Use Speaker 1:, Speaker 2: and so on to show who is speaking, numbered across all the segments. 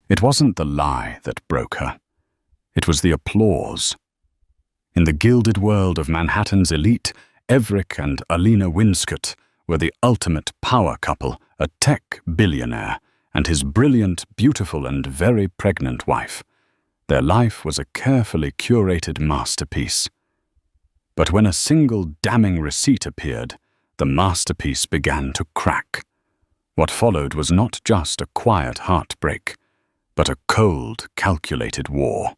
Speaker 1: It wasn't the lie that broke her. It was the applause. In the gilded world of Manhattan's elite, Everick and Alina Winscott were the ultimate power couple, a tech billionaire and his brilliant, beautiful, and very pregnant wife. Their life was a carefully curated masterpiece. But when a single damning receipt appeared, the masterpiece began to crack. What followed was not just a quiet heartbreak, but a cold, calculated war.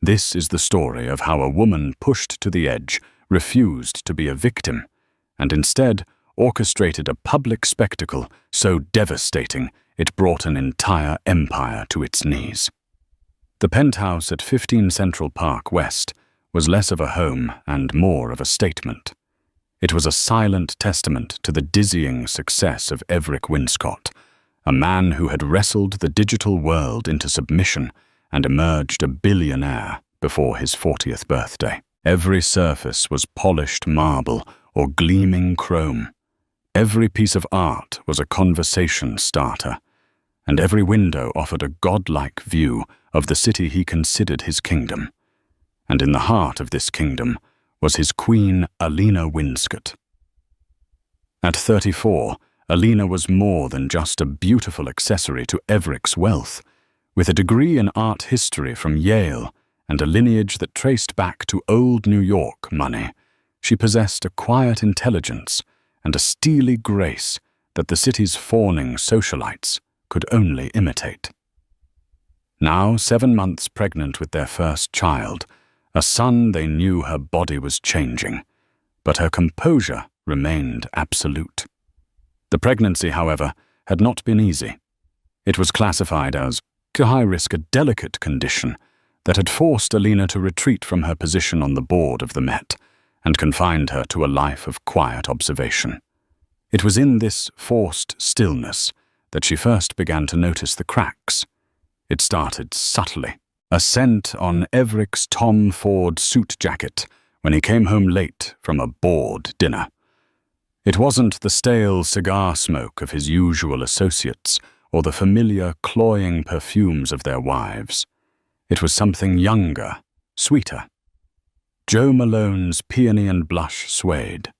Speaker 1: This is the story of how a woman pushed to the edge refused to be a victim, and instead orchestrated a public spectacle so devastating it brought an entire empire to its knees. The penthouse at 15 Central Park West was less of a home and more of a statement. It was a silent testament to the dizzying success of Everick Winscott, a man who had wrestled the digital world into submission and emerged a billionaire before his 40th birthday. Every surface was polished marble or gleaming chrome. Every piece of art was a conversation starter, and every window offered a godlike view of the city he considered his kingdom. And in the heart of this kingdom was his queen, Alina Winscott. At 34, Alina was more than just a beautiful accessory to Everick's wealth. With a degree in art history from Yale and a lineage that traced back to old New York money, she possessed a quiet intelligence and a steely grace that the city's fawning socialites could only imitate. Now 7 months pregnant with their first child, a son, they knew her body was changing, but her composure remained absolute. The pregnancy, however, had not been easy. It was classified as high-risk, a delicate condition that had forced Alina to retreat from her position on the board of the Met and confined her to a life of quiet observation. It was in this forced stillness that she first began to notice the cracks. It started subtly. A scent on Everick's Tom Ford suit jacket when he came home late from a bored dinner. It wasn't the stale cigar smoke of his usual associates or the familiar, cloying perfumes of their wives. It was something younger, sweeter. Joe Malone's peony and blush suede.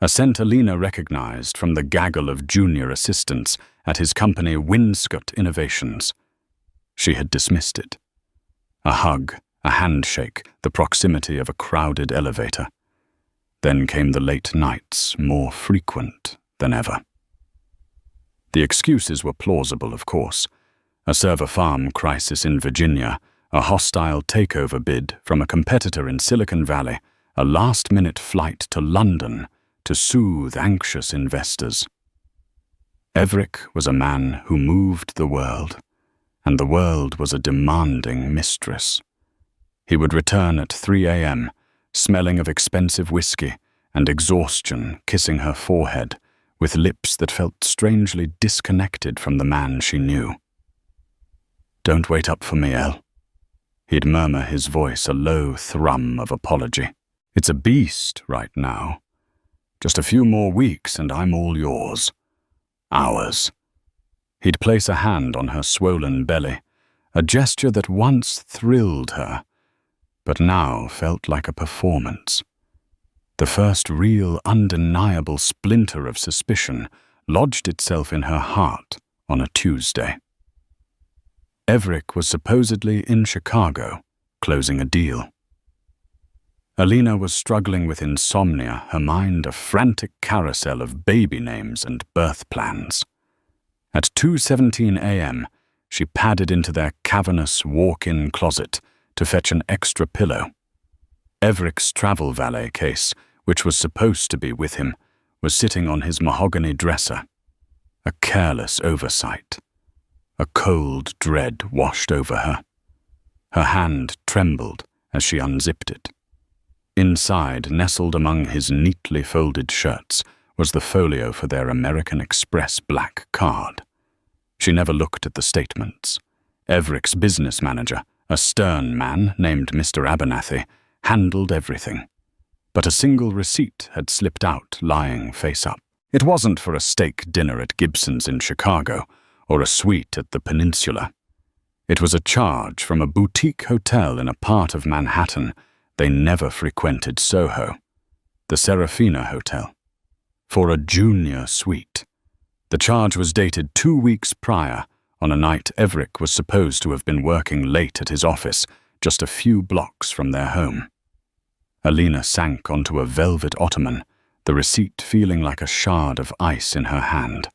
Speaker 1: A scent Alina recognized from the gaggle of junior assistants at his company Winscott Innovations. She had dismissed it. A hug, a handshake, the proximity of a crowded elevator. Then came the late nights, more frequent than ever. The excuses were plausible, of course. A server farm crisis in Virginia, a hostile takeover bid from a competitor in Silicon Valley, a last-minute flight to London to soothe anxious investors. Everick was a man who moved the world, and the world was a demanding mistress. He would return at 3 a.m., smelling of expensive whiskey and exhaustion, kissing her forehead, with lips that felt strangely disconnected from the man she knew. "Don't wait up for me, Elle." He'd murmur, his voice a low thrum of apology. "It's a beast right now. Just a few more weeks and I'm all yours. Ours." He'd place a hand on her swollen belly, a gesture that once thrilled her, but now felt like a performance. The first real, undeniable splinter of suspicion lodged itself in her heart on a Tuesday. Everick was supposedly in Chicago, closing a deal. Alina was struggling with insomnia, her mind a frantic carousel of baby names and birth plans. At 2:17 a.m., she padded into their cavernous walk-in closet to fetch an extra pillow. Everick's travel valet case, which was supposed to be with him, was sitting on his mahogany dresser. A careless oversight. A cold dread washed over her. Her hand trembled as she unzipped it. Inside, nestled among his neatly folded shirts, was the folio for their American Express black card. She never looked at the statements. Everick's business manager, a stern man named Mr. Abernathy, handled everything. But a single receipt had slipped out, lying face up. It wasn't for a steak dinner at Gibson's in Chicago, or a suite at the Peninsula. It was a charge from a boutique hotel in a part of Manhattan they never frequented Soho, the Serafina Hotel, for a junior suite. The charge was dated 2 weeks prior, on a night Everick was supposed to have been working late at his office, just a few blocks from their home. Alina sank onto a velvet ottoman, the receipt feeling like a shard of ice in her hand.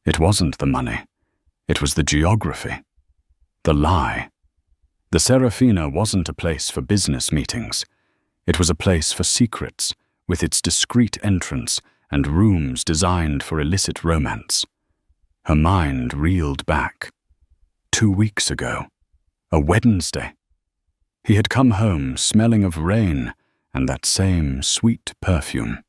Speaker 1: It wasn't the money. It was the geography. The lie. The Serafina wasn't a place for business meetings. It was a place for secrets, with its discreet entrance and rooms designed for illicit romance. Her mind reeled back. 2 weeks ago. A Wednesday. He had come home smelling of rain and that same sweet perfume.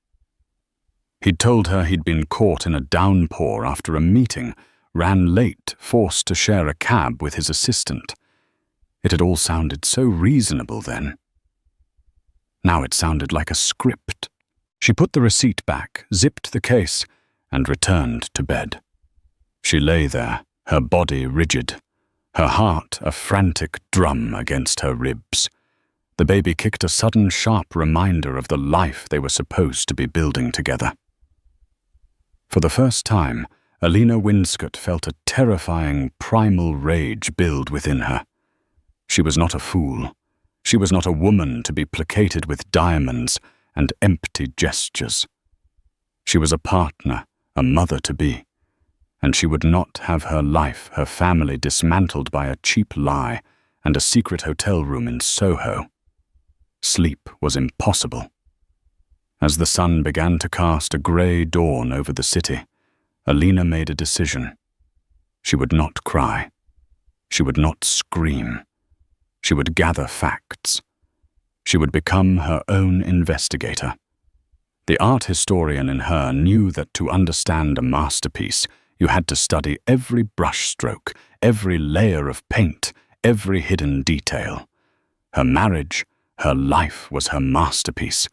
Speaker 1: He'd told her he'd been caught in a downpour after a meeting, ran late, forced to share a cab with his assistant. It had all sounded so reasonable then. Now it sounded like a script. She put the receipt back, zipped the case, and returned to bed. She lay there, her body rigid, her heart a frantic drum against her ribs. The baby kicked a sudden sharp reminder of the life they were supposed to be building together. For the first time, Alina Winscott felt a terrifying primal rage build within her. She was not a fool. She was not a woman to be placated with diamonds and empty gestures. She was a partner, a mother-to-be, and she would not have her life, her family dismantled by a cheap lie and a secret hotel room in Soho. Sleep was impossible. As the sun began to cast a grey dawn over the city, Alina made a decision. She would not cry. She would not scream. She would gather facts. She would become her own investigator. The art historian in her knew that to understand a masterpiece, you had to study every brushstroke, every layer of paint, every hidden detail. Her marriage, her life was her masterpiece,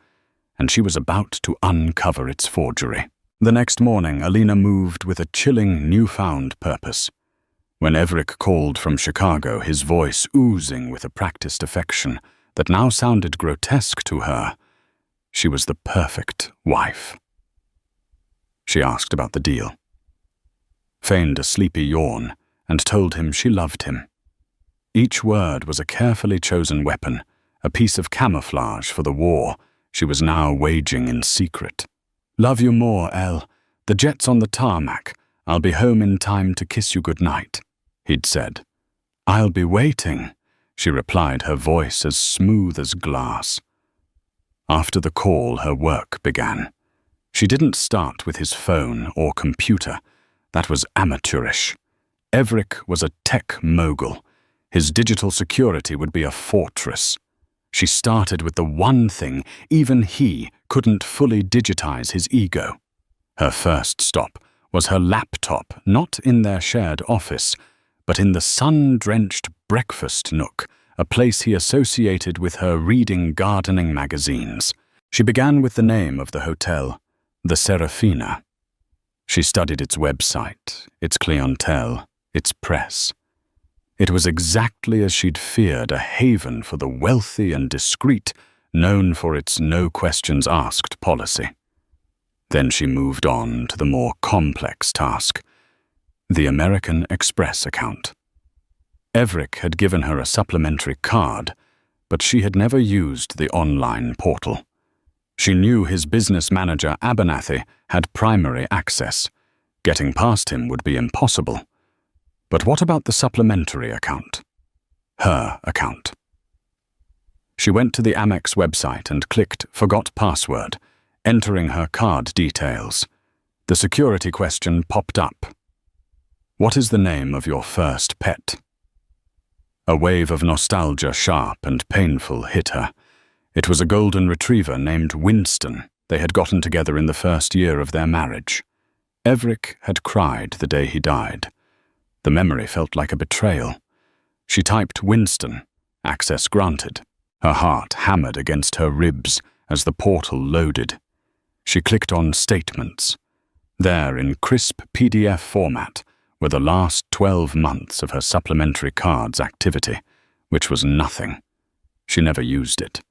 Speaker 1: and she was about to uncover its forgery. The next morning, Alina moved with a chilling, newfound purpose. When Everick called from Chicago, his voice oozing with a practiced affection that now sounded grotesque to her, she was the perfect wife. She asked about the deal, feigned a sleepy yawn, and told him she loved him. Each word was a carefully chosen weapon, a piece of camouflage for the war she was now waging in secret. "Love you more, Elle. The jet's on the tarmac. I'll be home in time to kiss you goodnight," he'd said. "I'll be waiting," she replied, her voice as smooth as glass. After the call, her work began. She didn't start with his phone or computer. That was amateurish. Everick was a tech mogul. His digital security would be a fortress. She started with the one thing even he couldn't fully digitize: his ego. Her first stop was her laptop, not in their shared office, but in the sun-drenched breakfast nook, a place he associated with her reading gardening magazines. She began with the name of the hotel, the Serafina. She studied its website, its clientele, its press. It was exactly as she'd feared, a haven for the wealthy and discreet, known for its no-questions-asked policy. Then she moved on to the more complex task, the American Express account. Everick had given her a supplementary card, but she had never used the online portal. She knew his business manager, Abernathy, had primary access. Getting past him would be impossible. But what about the supplementary account? Her account. She went to the Amex website and clicked Forgot Password, entering her card details. The security question popped up. What is the name of your first pet? A wave of nostalgia, sharp and painful, hit her. It was a golden retriever named Winston. They had gotten together in the first year of their marriage. Everick had cried the day he died. The memory felt like a betrayal. She typed Winston, access granted. Her heart hammered against her ribs as the portal loaded. She clicked on Statements. There, in crisp PDF format, were the last 12 months of her supplementary cards activity, which was nothing. She never used it.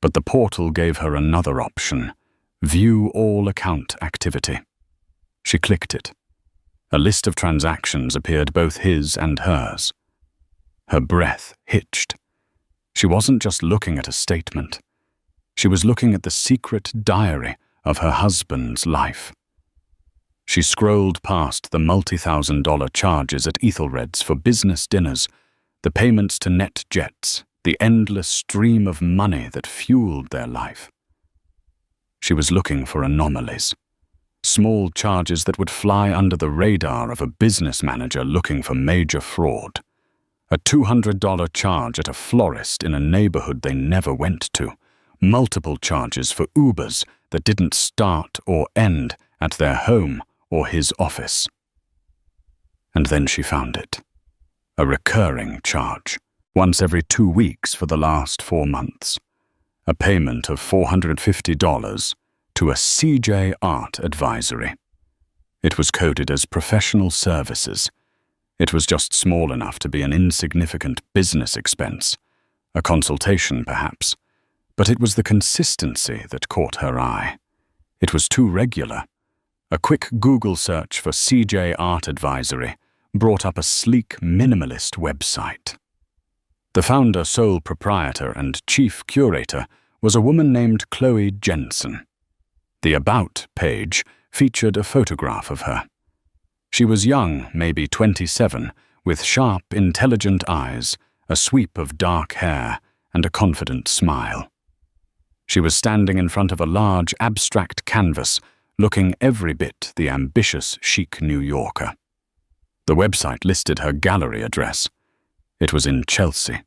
Speaker 1: But the portal gave her another option: view all account activity. She clicked it. A list of transactions appeared, both his and hers. Her breath hitched. She wasn't just looking at a statement. She was looking at the secret diary of her husband's life. She scrolled past the multi-thousand-dollar charges at Ethelred's for business dinners, the payments to NetJets, the endless stream of money that fueled their life. She was looking for anomalies, small charges that would fly under the radar of a business manager looking for major fraud. A $200 charge at a florist in a neighborhood they never went to. Multiple charges for Ubers that didn't start or end at their home or his office. And then she found it. A recurring charge, once every 2 weeks for the last 4 months. A payment of $450 to a CJ Art Advisory. It was coded as professional services. It was just small enough to be an insignificant business expense, a consultation perhaps, but it was the consistency that caught her eye. It was too regular. A quick Google search for CJ Art Advisory brought up a sleek, minimalist website. The founder, sole proprietor, and chief curator was a woman named Chloe Jensen. The About page featured a photograph of her. She was young, maybe 27, with sharp, intelligent eyes, a sweep of dark hair, and a confident smile. She was standing in front of a large, abstract canvas, looking every bit the ambitious, chic New Yorker. The website listed her gallery address. It was in Chelsea.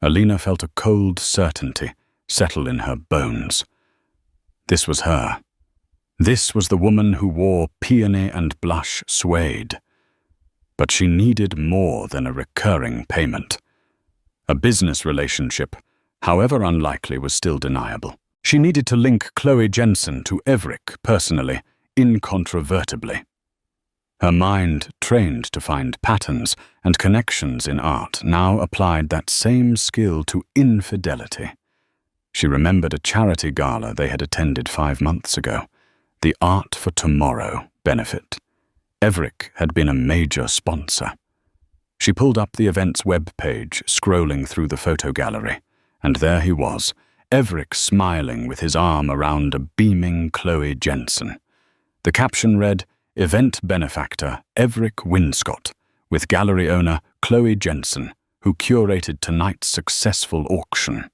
Speaker 1: Alina felt a cold certainty settle in her bones. This was her. This was the woman who wore peony and blush suede. But she needed more than a recurring payment. A business relationship, however unlikely, was still deniable. She needed to link Chloe Jensen to Everick personally, incontrovertibly. Her mind, trained to find patterns and connections in art, now applied that same skill to infidelity. She remembered a charity gala they had attended 5 months ago, the Art for Tomorrow benefit. Everick had been a major sponsor. She pulled up the event's web page, scrolling through the photo gallery, and there he was, Everick smiling with his arm around a beaming Chloe Jensen. The caption read, "Event benefactor Everick Winscott, with gallery owner Chloe Jensen, who curated tonight's successful auction."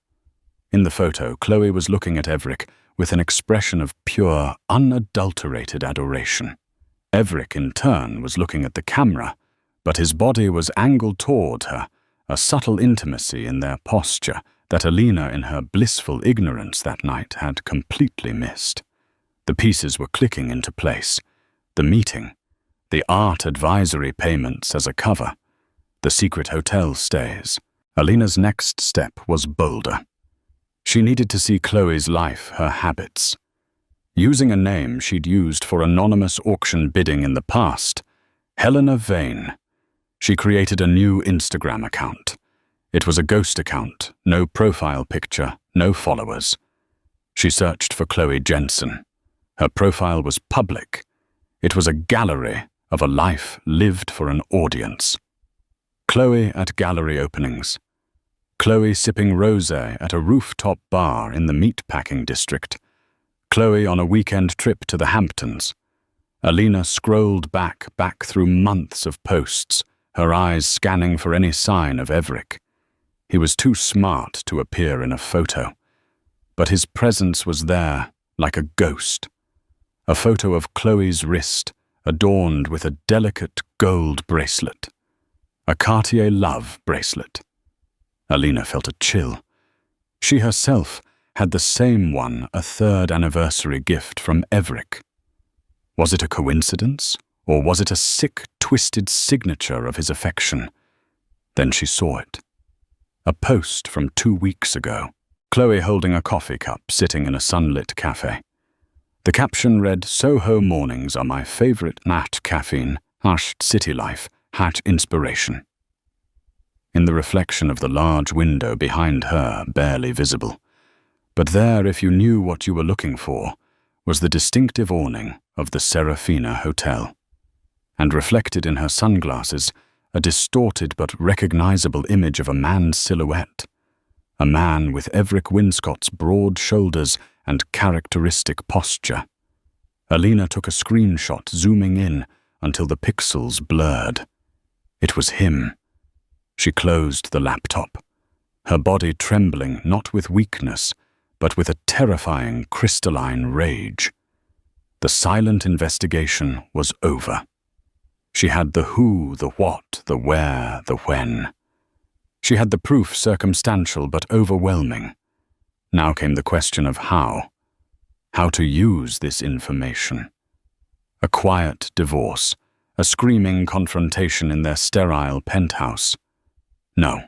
Speaker 1: In the photo, Chloe was looking at Everick with an expression of pure, unadulterated adoration. Everick, in turn, was looking at the camera, but his body was angled toward her, a subtle intimacy in their posture that Alina, in her blissful ignorance that night, had completely missed. The pieces were clicking into place. The meeting, the art advisory payments as a cover, the secret hotel stays. Alina's next step was bolder. She needed to see Chloe's life, her habits. Using a name she'd used for anonymous auction bidding in the past, Helena Vane, she created a new Instagram account. It was a ghost account, no profile picture, no followers. She searched for Chloe Jensen. Her profile was public. It was a gallery of a life lived for an audience. Chloe at gallery openings. Chloe sipping rosé at a rooftop bar in the meatpacking district. Chloe on a weekend trip to the Hamptons. Alina scrolled back through months of posts, her eyes scanning for any sign of Everick. He was too smart to appear in a photo, but his presence was there like a ghost. A photo of Chloe's wrist, adorned with a delicate gold bracelet. A Cartier Love bracelet. Alina felt a chill. She herself had the same one, a 3rd anniversary gift from Everick. Was it a coincidence, or was it a sick, twisted signature of his affection? Then she saw it. A post from 2 weeks ago. Chloe holding a coffee cup, sitting in a sunlit cafe. The caption read, "Soho mornings are my favorite. Caffeine hushed city life had inspiration. In the reflection of the large window behind her, barely visible, but there, if you knew what you were looking for, was the distinctive awning of the Serafina Hotel, and reflected in her sunglasses, a distorted but recognizable image of a man's silhouette, a man with Everick Winscott's broad shoulders and characteristic posture. Alina took a screenshot, zooming in until the pixels blurred. It was him. She closed the laptop, her body trembling not with weakness, but with a terrifying crystalline rage. The silent investigation was over. She had the who, the what, the where, the when. She had the proof circumstantial but overwhelming. Now came the question of how. How to use this information. A quiet divorce, a screaming confrontation in their sterile penthouse. No.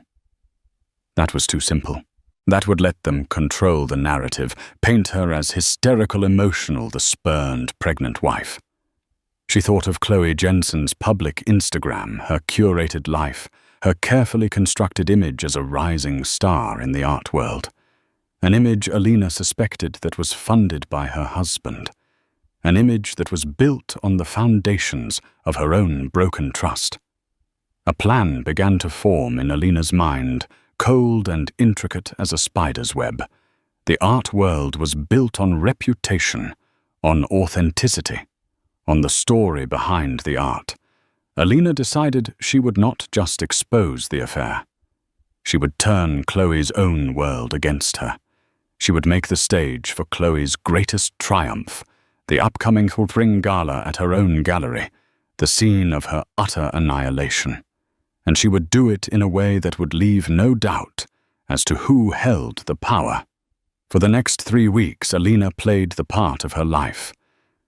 Speaker 1: That was too simple. That would let them control the narrative, paint her as hysterical emotional, the spurned pregnant wife. She thought of Chloe Jensen's public Instagram, her curated life, her carefully constructed image as a rising star in the art world. An image Alina suspected that was funded by her husband. An image that was built on the foundations of her own broken trust. A plan began to form in Alina's mind, cold and intricate as a spider's web. The art world was built on reputation, on authenticity, on the story behind the art. Alina decided she would not just expose the affair. She would turn Chloe's own world against her. She would make the stage for Chloe's greatest triumph, the upcoming Spring Gala at her own gallery, the scene of her utter annihilation. And she would do it in a way that would leave no doubt as to who held the power. For the next 3 weeks, Alina played the part of her life.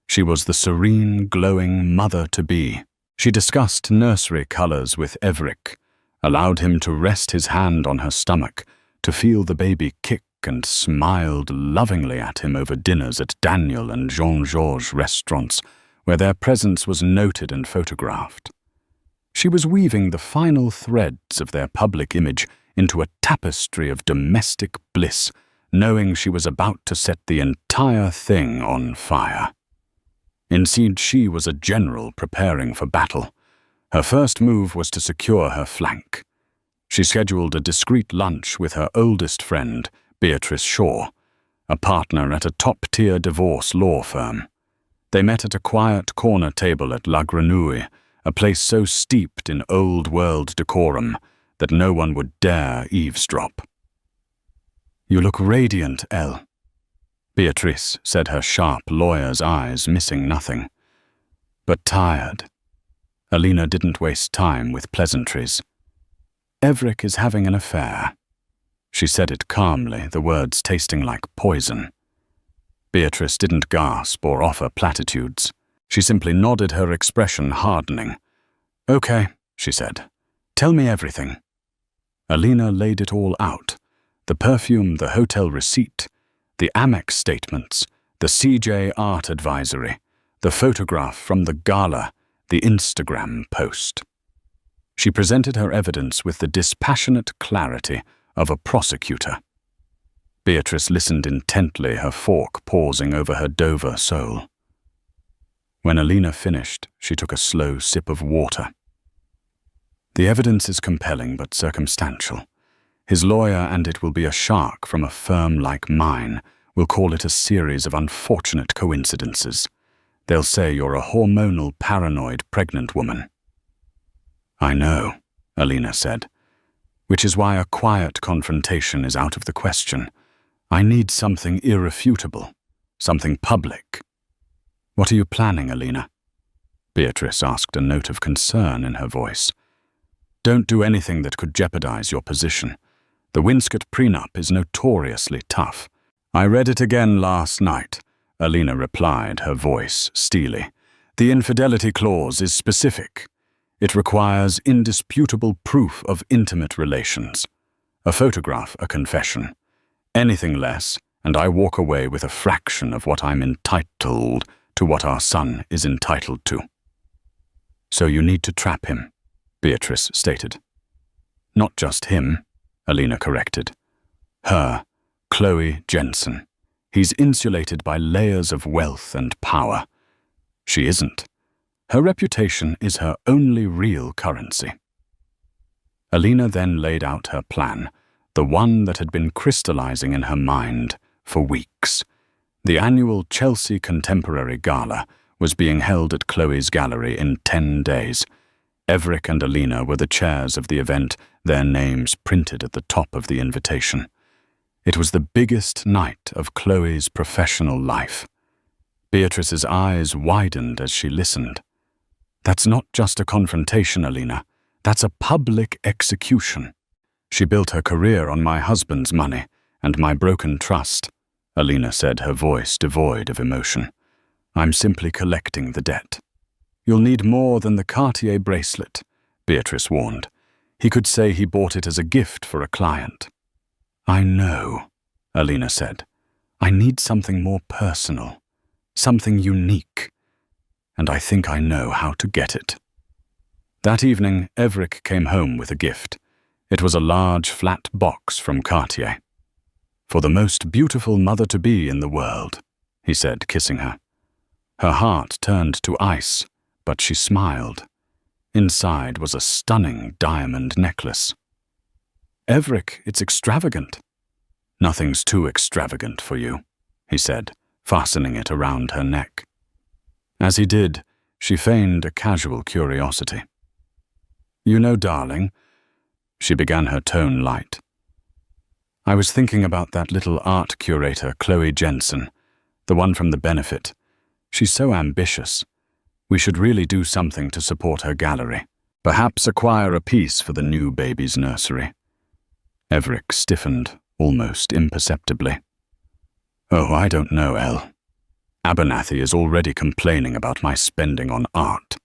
Speaker 1: She was the serene, glowing mother-to-be. She discussed nursery colors with Everick, allowed him to rest his hand on her stomach, to feel the baby kick, and smiled lovingly at him over dinners at Daniel and Jean-Georges restaurants, where their presence was noted and photographed. She was weaving the final threads of their public image into a tapestry of domestic bliss, knowing she was about to set the entire thing on fire. Indeed, she was a general preparing for battle. Her first move was to secure her flank. She scheduled a discreet lunch with her oldest friend, Beatrice Shaw, a partner at a top-tier divorce law firm. They met at a quiet corner table at La Grenouille, a place so steeped in old-world decorum that no one would dare eavesdrop. "You look radiant, Elle," Beatrice said, her sharp lawyer's eyes missing nothing. "But tired." Alina didn't waste time with pleasantries. "Everick is having an affair." She said it calmly, the words tasting like poison. Beatrice didn't gasp or offer platitudes. She simply nodded, her expression hardening. "Okay," she said. "Tell me everything." Alina laid it all out. The perfume, the hotel receipt, the Amex statements, the CJ art advisory, the photograph from the gala, the Instagram post. She presented her evidence with the dispassionate clarity of a prosecutor. Beatrice listened intently, her fork pausing over her Dover sole. When Alina finished, she took a slow sip of water. "The evidence is compelling but circumstantial. His lawyer, and it will be a shark from a firm like mine, will call it a series of unfortunate coincidences. They'll say you're a hormonal, paranoid pregnant woman." "I know," Alina said, "which is why a quiet confrontation is out of the question. I need something irrefutable, something public." "What are you planning, Alina?" Beatrice asked, a note of concern in her voice. "Don't do anything that could jeopardize your position. The Winscott prenup is notoriously tough." "I read it again last night," Alina replied, her voice steely. "The infidelity clause is specific. It requires indisputable proof of intimate relations. A photograph, a confession. Anything less, and I walk away with a fraction of what I'm entitled to, what our son is entitled to." So you need to trap him, Beatrice stated. Not just him, Alina corrected. Her, Chloe Jensen. He's insulated by layers of wealth and power. She isn't. Her reputation is her only real currency. Alina then laid out her plan, the one that had been crystallizing in her mind for weeks. The annual Chelsea Contemporary Gala was being held at Chloe's gallery in 10 days. Everick and Alina were the chairs of the event, their names printed at the top of the invitation. It was the biggest night of Chloe's professional life. Beatrice's eyes widened as she listened. That's not just a confrontation, Alina. That's a public execution. She built her career on my husband's money and my broken trust, Alina said, her voice devoid of emotion. I'm simply collecting the debt. You'll need more than the Cartier bracelet, Beatrice warned. He could say he bought it as a gift for a client. I know, Alina said. I need something more personal, something unique, and I think I know how to get it. That evening, Everick came home with a gift. It was a large, flat box from Cartier. For the most beautiful mother-to-be in the world, he said, kissing her. Her heart turned to ice, but she smiled. Inside was a stunning diamond necklace. Everick, it's extravagant. Nothing's too extravagant for you, he said, fastening it around her neck. As he did, she feigned a casual curiosity. You know, darling, she began, her tone light. I was thinking about that little art curator, Chloe Jensen, the one from the benefit. She's so ambitious. We should really do something to support her gallery. Perhaps acquire a piece for the new baby's nursery. Everick stiffened, almost imperceptibly. Oh, I don't know, Elle. Abernathy is already complaining about my spending on art.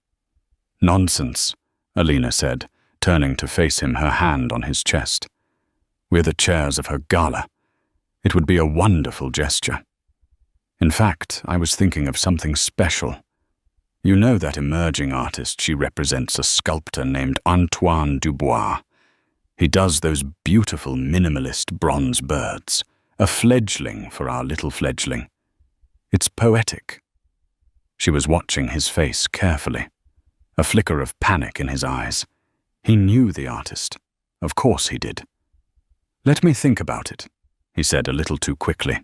Speaker 1: Nonsense, Alina said, turning to face him, her hand on his chest. We're the chairs of her gala. It would be a wonderful gesture. In fact, I was thinking of something special. You know that emerging artist she represents, a sculptor named Antoine Dubois. He does those beautiful minimalist bronze birds, a fledgling for our little fledgling. It's poetic. She was watching his face carefully, a flicker of panic in his eyes. He knew the artist. Of course he did. Let me think about it, he said a little too quickly.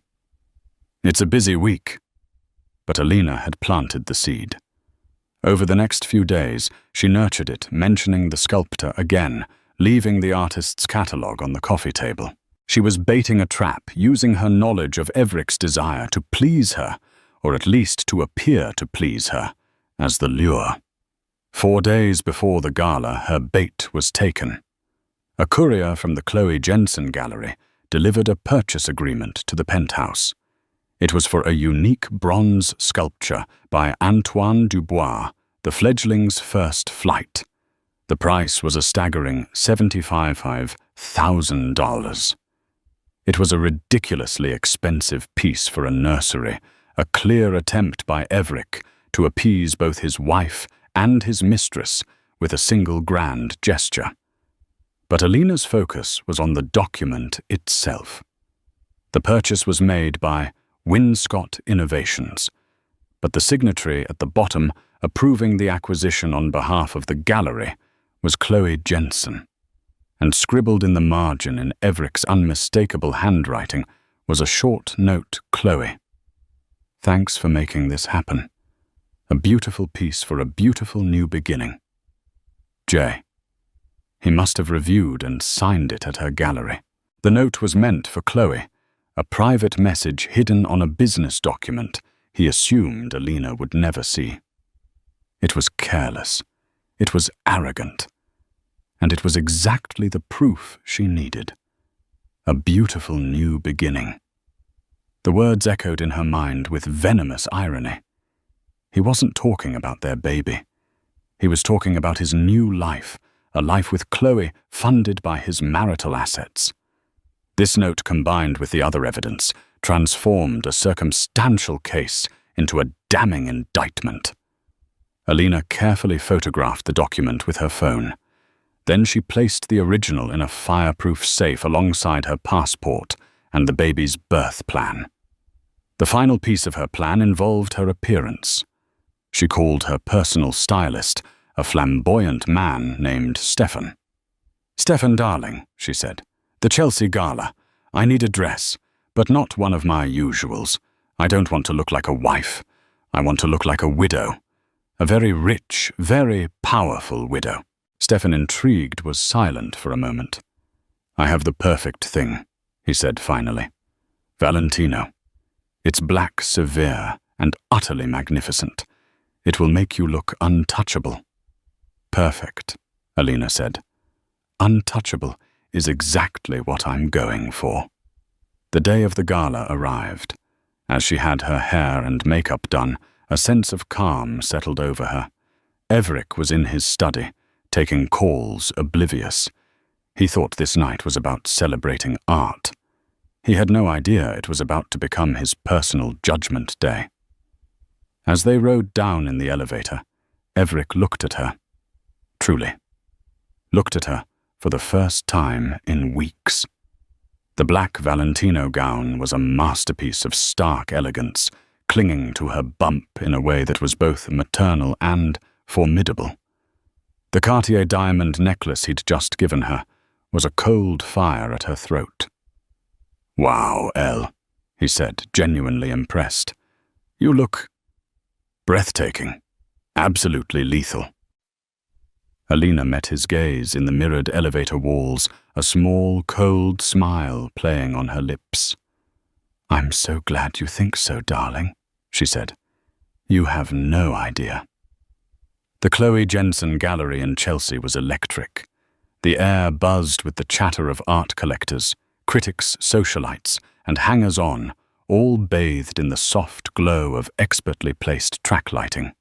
Speaker 1: It's a busy week. But Alina had planted the seed. Over the next few days, she nurtured it, mentioning the sculptor again, leaving the artist's catalogue on the coffee table. She was baiting a trap, using her knowledge of Everick's desire to please her, or at least to appear to please her, as the lure. 4 days before the gala, her bait was taken. A courier from the Chloe Jensen Gallery delivered a purchase agreement to the penthouse. It was for a unique bronze sculpture by Antoine Dubois, the fledgling's first flight. The price was a staggering $75,000. It was a ridiculously expensive piece for a nursery, a clear attempt by Everick to appease both his wife and his mistress with a single grand gesture. But Alina's focus was on the document itself. The purchase was made by Winscott Innovations, but the signatory at the bottom approving the acquisition on behalf of the gallery was Chloe Jensen, and scribbled in the margin in Everick's unmistakable handwriting was a short note, Chloe. Thanks for making this happen. A beautiful piece for a beautiful new beginning. J. He must have reviewed and signed it at her gallery. The note was meant for Chloe, a private message hidden on a business document he assumed Alina would never see. It was careless. It was arrogant. And it was exactly the proof she needed. A beautiful new beginning. The words echoed in her mind with venomous irony. He wasn't talking about their baby. He was talking about his new life, a life with Chloe funded by his marital assets. This note, combined with the other evidence, transformed a circumstantial case into a damning indictment. Alina carefully photographed the document with her phone. Then she placed the original in a fireproof safe alongside her passport and the baby's birth plan. The final piece of her plan involved her appearance. She called her personal stylist, a flamboyant man named Stefan. "Stefan, darling," she said, "the Chelsea Gala. I need a dress, but not one of my usuals. I don't want to look like a wife. I want to look like a widow. A very rich, very powerful widow." Stefan, intrigued, was silent for a moment. "I have the perfect thing," he said finally. "Valentino. It's black, severe, and utterly magnificent. It will make you look untouchable." "Perfect," Alina said. "Untouchable is exactly what I'm going for." The day of the gala arrived. As she had her hair and makeup done, a sense of calm settled over her. Everick was in his study, taking calls, oblivious. He thought this night was about celebrating art. He had no idea it was about to become his personal judgment day. As they rode down in the elevator, Everick looked at her. Truly. Looked at her for the first time in weeks. The black Valentino gown was a masterpiece of stark elegance, clinging to her bump in a way that was both maternal and formidable. The Cartier diamond necklace he'd just given her was a cold fire at her throat. "Wow, Elle," he said, genuinely impressed. "You look breathtaking, absolutely lethal." Alina met his gaze in the mirrored elevator walls, a small, cold smile playing on her lips. "I'm so glad you think so, darling," she said. "You have no idea." The Chloe Jensen Gallery in Chelsea was electric. The air buzzed with the chatter of art collectors, critics, socialites, and hangers-on, all bathed in the soft glow of expertly placed track lighting.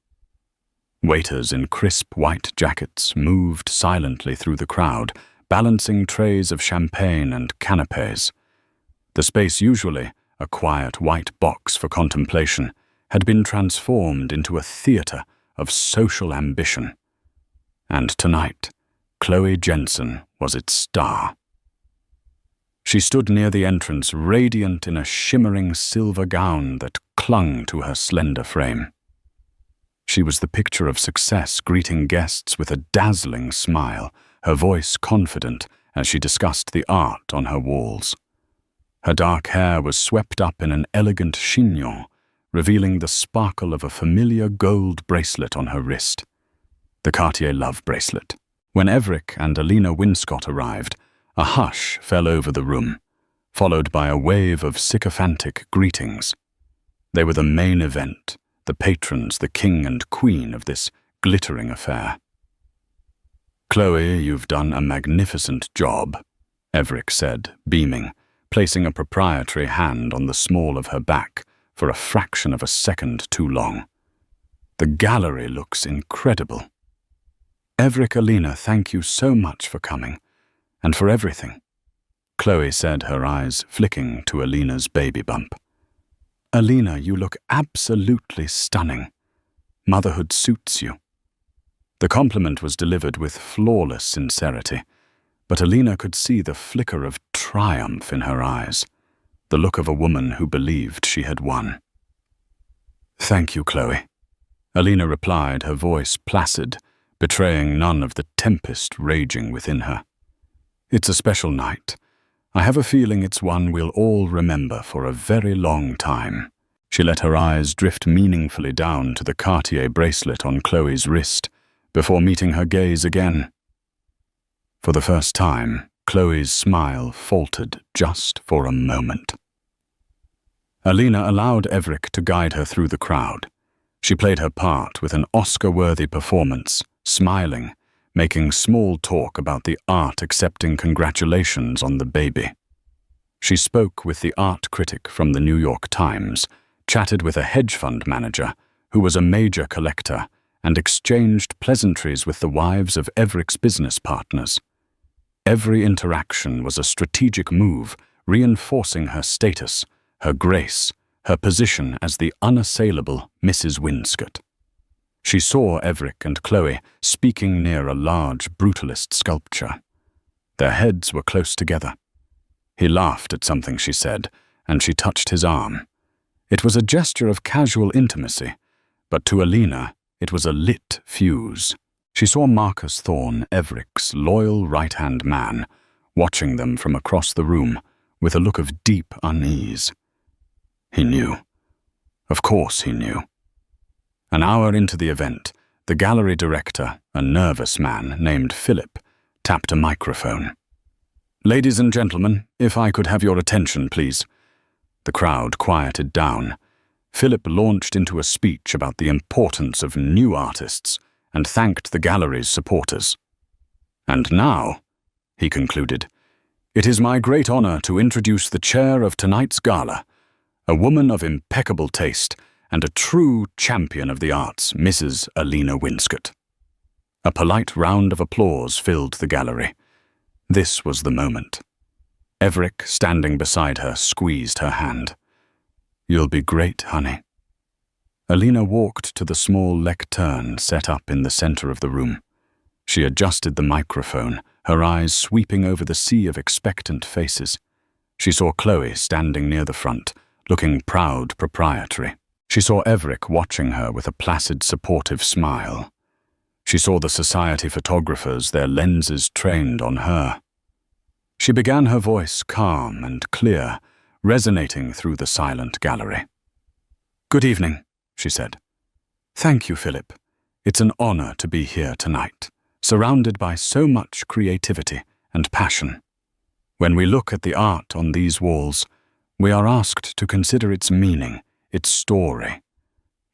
Speaker 1: Waiters in crisp white jackets moved silently through the crowd, balancing trays of champagne and canapés. The space, usually a quiet white box for contemplation, had been transformed into a theater of social ambition. And tonight, Chloe Jensen was its star. She stood near the entrance, radiant in a shimmering silver gown that clung to her slender frame. She was the picture of success, greeting guests with a dazzling smile, her voice confident as she discussed the art on her walls. Her dark hair was swept up in an elegant chignon, revealing the sparkle of a familiar gold bracelet on her wrist, the Cartier love bracelet. When Everick and Alina Winscott arrived, a hush fell over the room, followed by a wave of sycophantic greetings. They were the main event, the patrons, the king and queen of this glittering affair. "Chloe, you've done a magnificent job," Everick said, beaming, placing a proprietary hand on the small of her back for a fraction of a second too long. "The gallery looks incredible." "Everick, Alina, thank you so much for coming, and for everything," Chloe said, her eyes flicking to Alina's baby bump. "Alina, you look absolutely stunning. Motherhood suits you." The compliment was delivered with flawless sincerity, but Alina could see the flicker of triumph in her eyes, the look of a woman who believed she had won. "Thank you, Chloe," Alina replied, her voice placid, betraying none of the tempest raging within her. "It's a special night. I have a feeling it's one we'll all remember for a very long time." She let her eyes drift meaningfully down to the Cartier bracelet on Chloe's wrist before meeting her gaze again. For the first time, Chloe's smile faltered just for a moment. Alina allowed Everick to guide her through the crowd. She played her part with an Oscar-worthy performance, smiling, making small talk about the art, accepting congratulations on the baby. She spoke with the art critic from the New York Times, chatted with a hedge fund manager who was a major collector, and exchanged pleasantries with the wives of Everick's business partners. Every interaction was a strategic move, reinforcing her status, her grace, her position as the unassailable Mrs. Winscott. She saw Everick and Chloe speaking near a large brutalist sculpture. Their heads were close together. He laughed at something she said, and she touched his arm. It was a gesture of casual intimacy, but to Alina, it was a lit fuse. She saw Marcus Thorne, Everick's loyal right-hand man, watching them from across the room with a look of deep unease. He knew. Of course he knew. An hour into the event, the gallery director, a nervous man named Philip, tapped a microphone. "Ladies and gentlemen, if I could have your attention, please." The crowd quieted down. Philip launched into a speech about the importance of new artists and thanked the gallery's supporters. "And now," he concluded, "it is my great honor to introduce the chair of tonight's gala, a woman of impeccable taste and a true champion of the arts, Mrs. Alina Winscott." A polite round of applause filled the gallery. This was the moment. Everick, standing beside her, squeezed her hand. "You'll be great, honey." Alina walked to the small lectern set up in the center of the room. She adjusted the microphone, her eyes sweeping over the sea of expectant faces. She saw Chloe standing near the front, looking proud proprietary. She saw Everick watching her with a placid, supportive smile. She saw the society photographers, their lenses trained on her. She began, her voice calm and clear, resonating through the silent gallery. "Good evening," she said. "Thank you, Philip. It's an honor to be here tonight, surrounded by so much creativity and passion. When we look at the art on these walls, we are asked to consider its meaning, its story.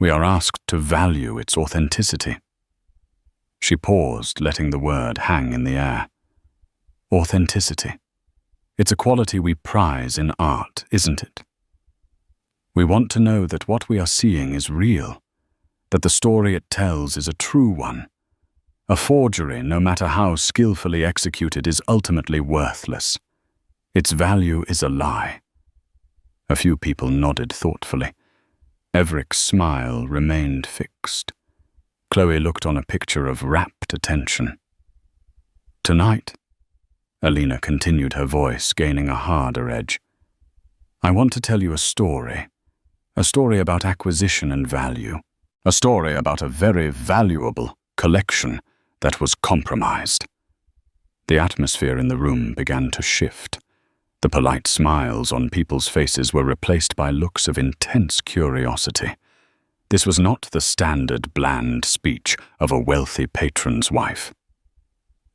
Speaker 1: We are asked to value its authenticity." She paused, letting the word hang in the air. Authenticity. It's a quality we prize in art, isn't it? We want to know that what we are seeing is real, that the story it tells is a true one. A forgery, no matter how skillfully executed, is ultimately worthless. Its value is a lie. A few people nodded thoughtfully. Everick's smile remained fixed. Chloe looked on a picture of rapt attention. "Tonight," Alina continued, her voice gaining a harder edge, "I want to tell you a story about acquisition and value, a story about a very valuable collection that was compromised." The atmosphere in the room began to shift. The polite smiles on people's faces were replaced by looks of intense curiosity. This was not the standard bland speech of a wealthy patron's wife.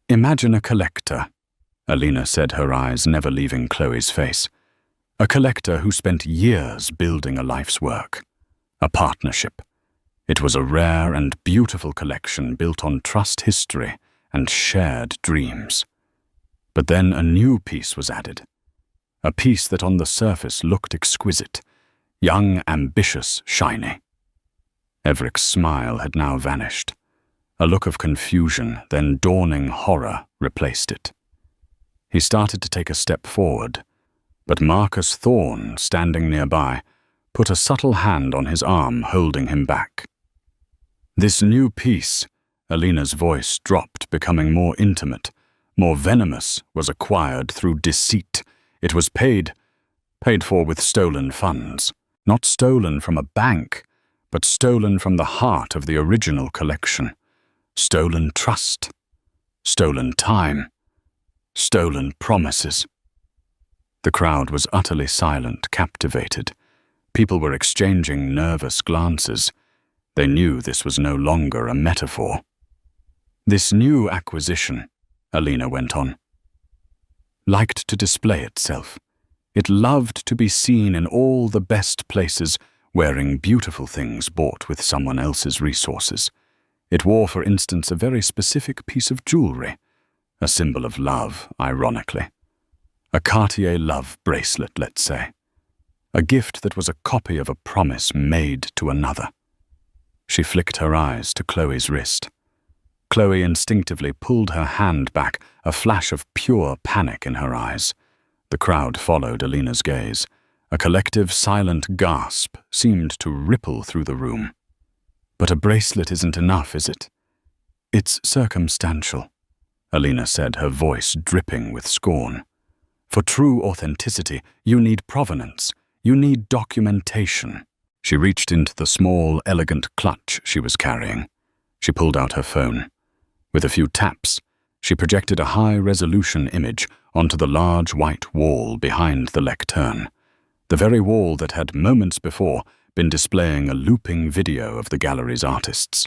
Speaker 1: "Imagine a collector," Alina said, her eyes never leaving Chloe's face. "A collector who spent years building a life's work. A partnership. It was a rare and beautiful collection built on trust, history, and shared dreams. But then a new piece was added. A piece that on the surface looked exquisite, young, ambitious, shiny." Everick's smile had now vanished. A look of confusion, then dawning horror, replaced it. He started to take a step forward, but Marcus Thorne, standing nearby, put a subtle hand on his arm, holding him back. "This new piece," Alina's voice dropped, becoming more intimate, more venomous, was acquired through deceit. It was paid for with stolen funds. Not stolen from a bank, but stolen from the heart of the original collection. Stolen trust. Stolen time. Stolen promises. The crowd was utterly silent, captivated. People were exchanging nervous glances. They knew this was no longer a metaphor. "This new acquisition," Alina went on, "liked to display itself. It loved to be seen in all the best places, wearing beautiful things bought with someone else's resources. It wore, for instance, a very specific piece of jewelry, a symbol of love, ironically. A Cartier love bracelet, let's say. A gift that was a copy of a promise made to another." She flicked her eyes to Chloe's wrist. Chloe instinctively pulled her hand back, a flash of pure panic in her eyes. The crowd followed Alina's gaze. A collective silent gasp seemed to ripple through the room. But a bracelet isn't enough, is it? It's circumstantial, Alina said, her voice dripping with scorn. For true authenticity, you need provenance. You need documentation. She reached into the small, elegant clutch she was carrying. She pulled out her phone. With a few taps, she projected a high-resolution image onto the large white wall behind the lectern, the very wall that had moments before been displaying a looping video of the gallery's artists.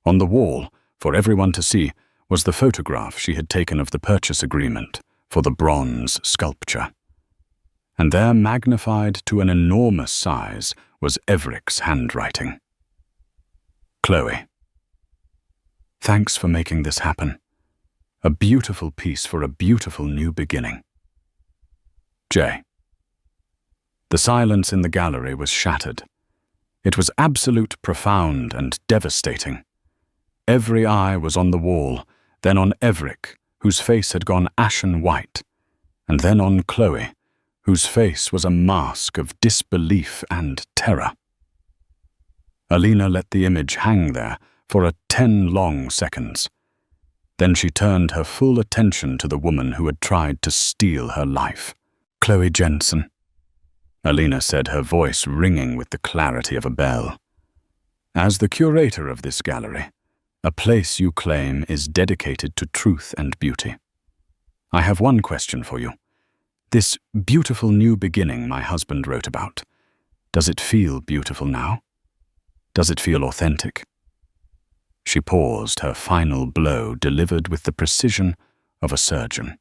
Speaker 1: On the wall, for everyone to see, was the photograph she had taken of the purchase agreement for the bronze sculpture. And there, magnified to an enormous size, was Everett's handwriting. Chloe. Thanks for making this happen. A beautiful piece for a beautiful new beginning. J. The silence in the gallery was shattered. It was absolute, profound, and devastating. Every eye was on the wall, then on Everett, whose face had gone ashen white, and then on Chloe, whose face was a mask of disbelief and terror. Alina let the image hang there for 10 long seconds. Then she turned her full attention to the woman who had tried to steal her life. Chloe Jensen, Alina said, her voice ringing with the clarity of a bell. As the curator of this gallery, a place you claim is dedicated to truth and beauty. I have one question for you. This beautiful new beginning my husband wrote about, does it feel beautiful now? Does it feel authentic? She paused, her final blow delivered with the precision of a surgeon.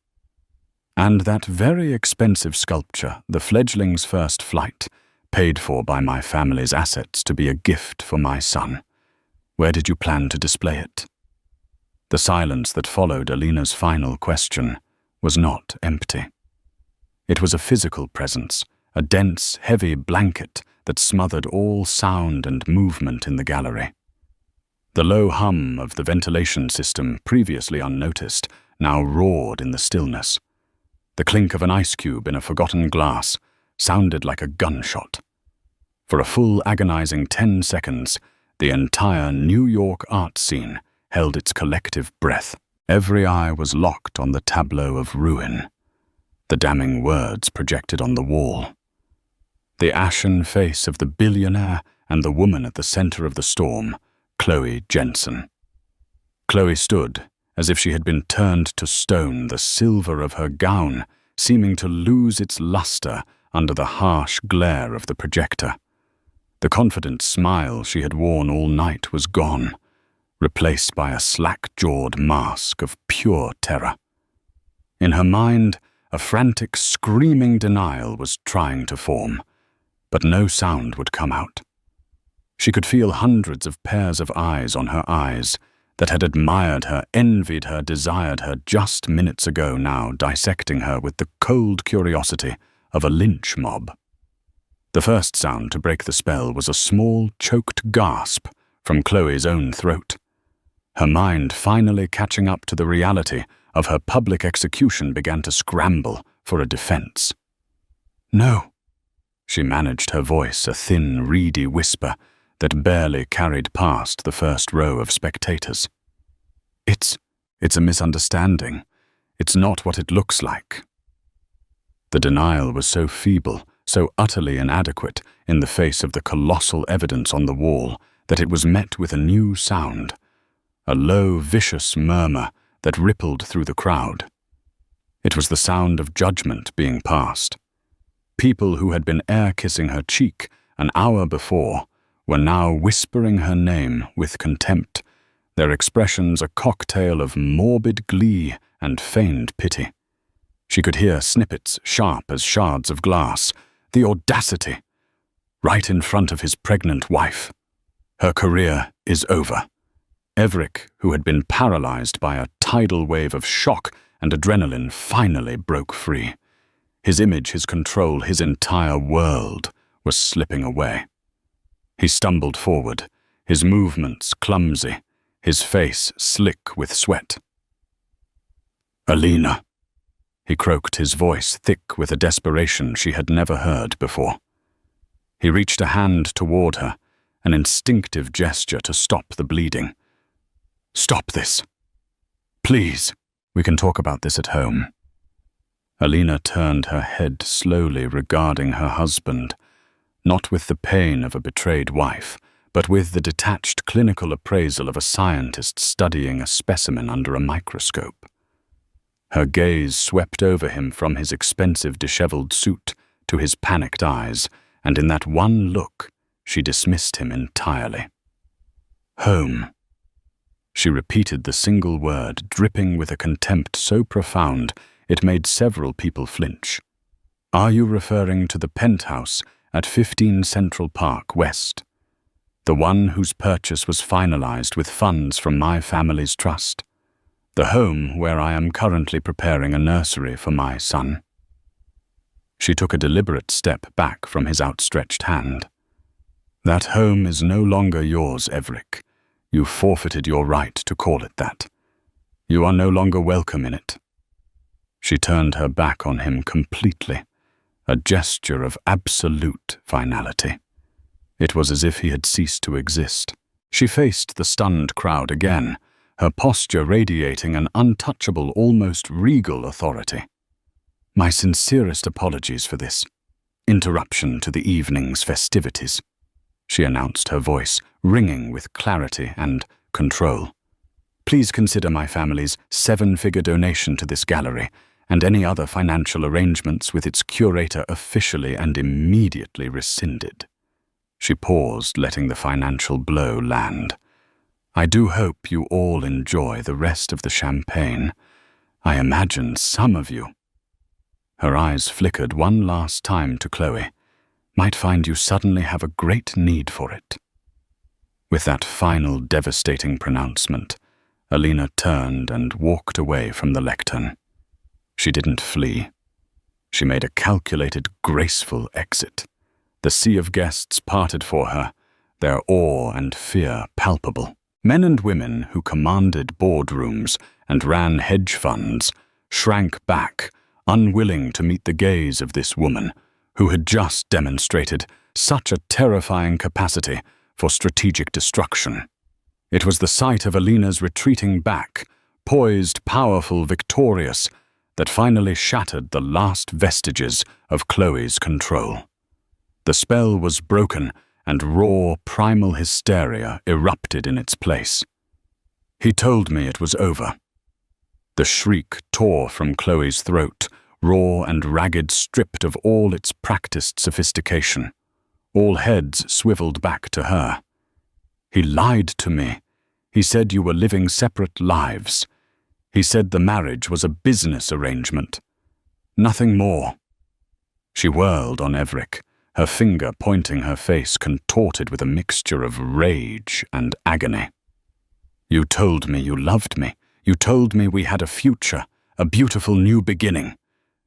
Speaker 1: And that very expensive sculpture, the fledgling's first flight, paid for by my family's assets to be a gift for my son. Where did you plan to display it? The silence that followed Alina's final question was not empty. It was a physical presence, a dense, heavy blanket that smothered all sound and movement in the gallery. The low hum of the ventilation system, previously unnoticed, now roared in the stillness. The clink of an ice cube in a forgotten glass sounded like a gunshot. For a full, agonizing 10 seconds, the entire New York art scene held its collective breath. Every eye was locked on the tableau of ruin, the damning words projected on the wall. The ashen face of the billionaire and the woman at the center of the storm, Chloe Jensen. Chloe stood as if she had been turned to stone, the silver of her gown seeming to lose its luster under the harsh glare of the projector. The confident smile she had worn all night was gone, replaced by a slack-jawed mask of pure terror. In her mind, a frantic, screaming denial was trying to form, but no sound would come out. She could feel hundreds of pairs of eyes on her eyes that had admired her, envied her, desired her just minutes ago, now dissecting her with the cold curiosity of a lynch mob. The first sound to break the spell was a small, choked gasp from Chloe's own throat. Her mind, finally catching up to the reality of her public execution, began to scramble for a defense. No, she managed, her voice a thin, reedy whisper that barely carried past the first row of spectators. It's a misunderstanding. It's not what it looks like. The denial was so feeble, so utterly inadequate in the face of the colossal evidence on the wall that it was met with a new sound, a low, vicious murmur that rippled through the crowd. It was the sound of judgment being passed. People who had been air-kissing her cheek an hour before were now whispering her name with contempt, their expressions a cocktail of morbid glee and feigned pity. She could hear snippets sharp as shards of glass. The audacity! Right in front of his pregnant wife. Her career is over. Everett, who had been paralyzed by a tidal wave of shock and adrenaline, finally broke free. His image, his control, his entire world was slipping away. He stumbled forward, his movements clumsy, his face slick with sweat. Alina, he croaked, his voice thick with a desperation she had never heard before. He reached a hand toward her, an instinctive gesture to stop the bleeding. "Stop this. Please. We can talk about this at home." Alina turned her head slowly, regarding her husband, not with the pain of a betrayed wife, but with the detached clinical appraisal of a scientist studying a specimen under a microscope. Her gaze swept over him from his expensive disheveled suit to his panicked eyes, and in that one look, she dismissed him entirely. "Home." She repeated the single word, dripping with a contempt so profound it made several people flinch. "Are you referring to the penthouse at 15 Central Park West? The one whose purchase was finalized with funds from my family's trust? The home where I am currently preparing a nursery for my son?" She took a deliberate step back from his outstretched hand. "That home is no longer yours, Everick. You forfeited your right to call it that. You are no longer welcome in it." She turned her back on him completely, a gesture of absolute finality. It was as if he had ceased to exist. She faced the stunned crowd again, her posture radiating an untouchable, almost regal authority. "My sincerest apologies for this interruption to the evening's festivities," she announced, her voice ringing with clarity and control. "Please consider my family's 7-figure donation to this gallery and any other financial arrangements with its curator officially and immediately rescinded." She paused, letting the financial blow land. "I do hope you all enjoy the rest of the champagne. I imagine some of you," her eyes flickered one last time to Chloe, "might find you suddenly have a great need for it." With that final devastating pronouncement, Alina turned and walked away from the lectern. She didn't flee. She made a calculated, graceful exit. The sea of guests parted for her, their awe and fear palpable. Men and women who commanded boardrooms and ran hedge funds shrank back, unwilling to meet the gaze of this woman who had just demonstrated such a terrifying capacity for strategic destruction. It was the sight of Alina's retreating back, poised, powerful, victorious, that finally shattered the last vestiges of Chloe's control. The spell was broken, and raw, primal hysteria erupted in its place. "He told me it was over." The shriek tore from Chloe's throat, raw and ragged, stripped of all its practiced sophistication. All heads swiveled back to her. "He lied to me. He said you were living separate lives. He said the marriage was a business arrangement. Nothing more." She whirled on Everick, her finger pointing, her face contorted with a mixture of rage and agony. "You told me you loved me. You told me we had a future, a beautiful new beginning.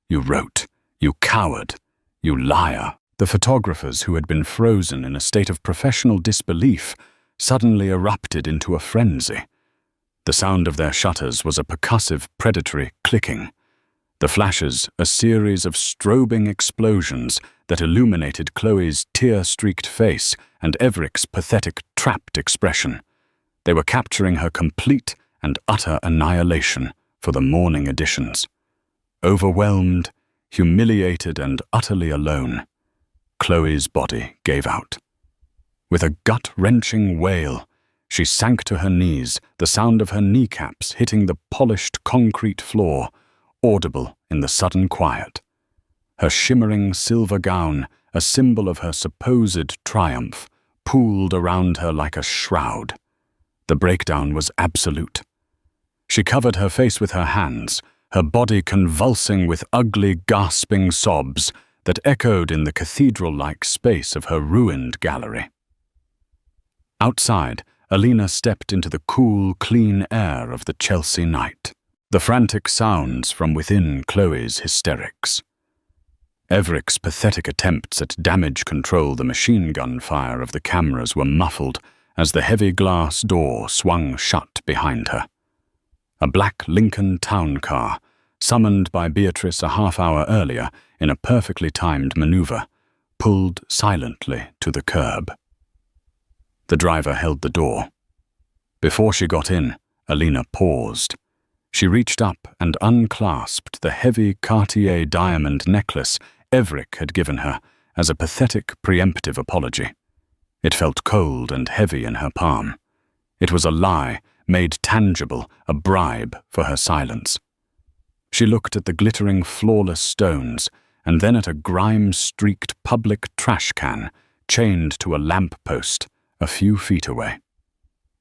Speaker 1: You wrote, you coward, you liar." The photographers, who had been frozen in a state of professional disbelief, suddenly erupted into a frenzy. The sound of their shutters was a percussive, predatory clicking. The flashes, a series of strobing explosions that illuminated Chloe's tear-streaked face and Everick's pathetic, trapped expression. They were capturing her complete and utter annihilation for the morning editions. Overwhelmed, humiliated, and utterly alone, Chloe's body gave out. With a gut-wrenching wail, she sank to her knees, the sound of her kneecaps hitting the polished concrete floor, audible in the sudden quiet. Her shimmering silver gown, a symbol of her supposed triumph, pooled around her like a shroud. The breakdown was absolute. She covered her face with her hands, her body convulsing with ugly, gasping sobs that echoed in the cathedral-like space of her ruined gallery. Outside, Alina stepped into the cool, clean air of the Chelsea night. The frantic sounds from within Chloe's hysterics. Everick's pathetic attempts at damage control, the machine gun fire of the cameras, were muffled as the heavy glass door swung shut behind her. A black Lincoln town car, summoned by Beatrice a half-hour earlier in a perfectly timed maneuver, pulled silently to the curb. The driver held the door. Before she got in, Alina paused. She reached up and unclasped the heavy Cartier diamond necklace Everick had given her as a pathetic preemptive apology. It felt cold and heavy in her palm. It was a lie, made tangible, a bribe for her silence. She looked at the glittering, flawless stones, and then at a grime-streaked public trash can chained to a lamp post a few feet away.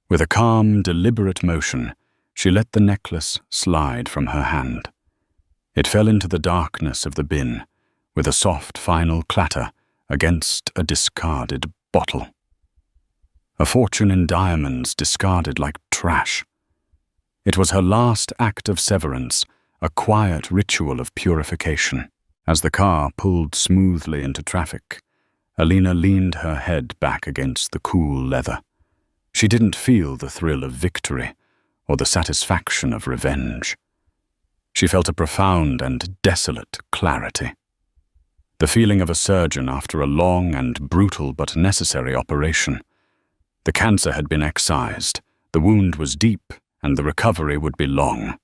Speaker 1: With a calm, deliberate motion, she let the necklace slide from her hand. It fell into the darkness of the bin, with a soft final clatter against a discarded bottle. A fortune in diamonds discarded like trash. It was her last act of severance, a quiet ritual of purification. As the car pulled smoothly into traffic, Alina leaned her head back against the cool leather. She didn't feel the thrill of victory or the satisfaction of revenge. She felt a profound and desolate clarity. The feeling of a surgeon after a long and brutal but necessary operation. The cancer had been excised, the wound was deep, and the recovery would be long.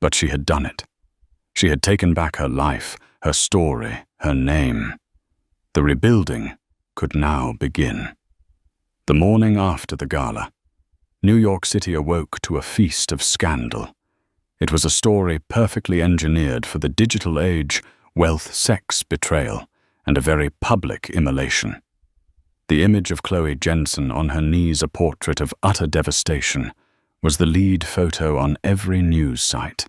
Speaker 1: But she had done it. She had taken back her life, her story, her name. The rebuilding could now begin. The morning after the gala, New York City awoke to a feast of scandal. It was a story perfectly engineered for the digital age, wealth, sex, betrayal, and a very public immolation. The image of Chloe Jensen on her knees, a portrait of utter devastation, was the lead photo on every news site.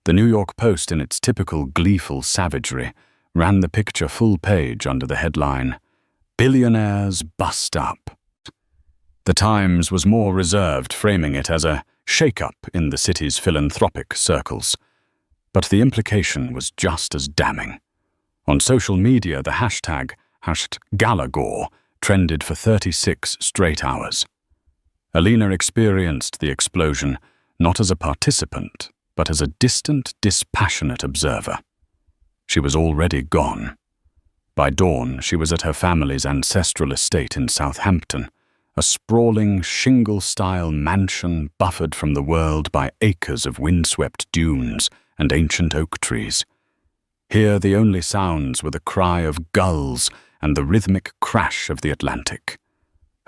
Speaker 1: The New York Post, in its typical gleeful savagery, ran the picture full page under the headline, "Billionaires Bust Up." The Times was more reserved, framing it as a shake-up in the city's philanthropic circles. But the implication was just as damning. On social media, the hashtag #Galagore trended for 36 straight hours. Alina experienced the explosion not as a participant, but as a distant, dispassionate observer. She was already gone. By dawn, she was at her family's ancestral estate in Southampton, a sprawling, shingle-style mansion buffered from the world by acres of windswept dunes and ancient oak trees. Here the only sounds were the cry of gulls and the rhythmic crash of the Atlantic.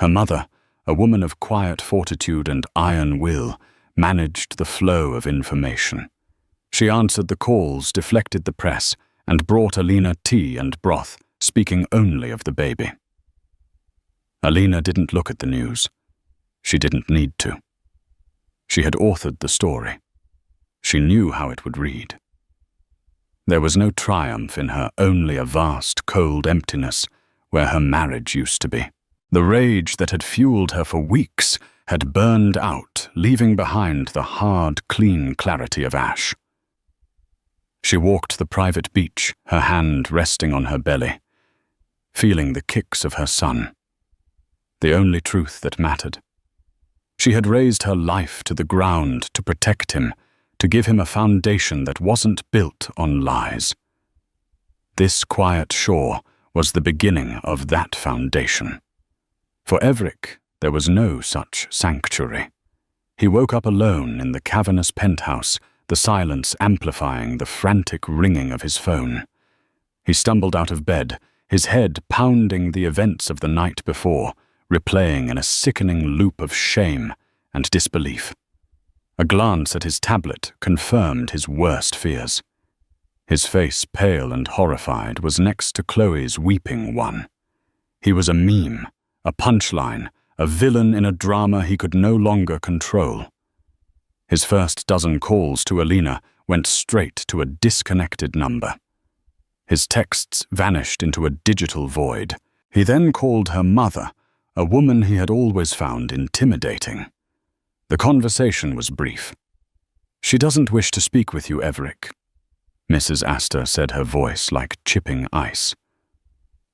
Speaker 1: Her mother, a woman of quiet fortitude and iron will, managed the flow of information. She answered the calls, deflected the press, and brought Alina tea and broth, speaking only of the baby. Alina didn't look at the news. She didn't need to. She had authored the story. She knew how it would read. There was no triumph in her, only a vast, cold emptiness where her marriage used to be. The rage that had fueled her for weeks had burned out, leaving behind the hard, clean clarity of ash. She walked the private beach, her hand resting on her belly, feeling the kicks of her son. The only truth that mattered. She had raised her life to the ground to protect him, to give him a foundation that wasn't built on lies. This quiet shore was the beginning of that foundation. For Everick, there was no such sanctuary. He woke up alone in the cavernous penthouse, the silence amplifying the frantic ringing of his phone. He stumbled out of bed, his head pounding the events of the night before, replaying in a sickening loop of shame and disbelief. A glance at his tablet confirmed his worst fears. His face, pale and horrified, was next to Chloe's weeping one. He was a meme, a punchline, a villain in a drama he could no longer control. His first dozen calls to Alina went straight to a disconnected number. His texts vanished into a digital void. He then called her mother, a woman he had always found intimidating. The conversation was brief. "She doesn't wish to speak with you, Everick," Mrs. Astor said, her voice like chipping ice.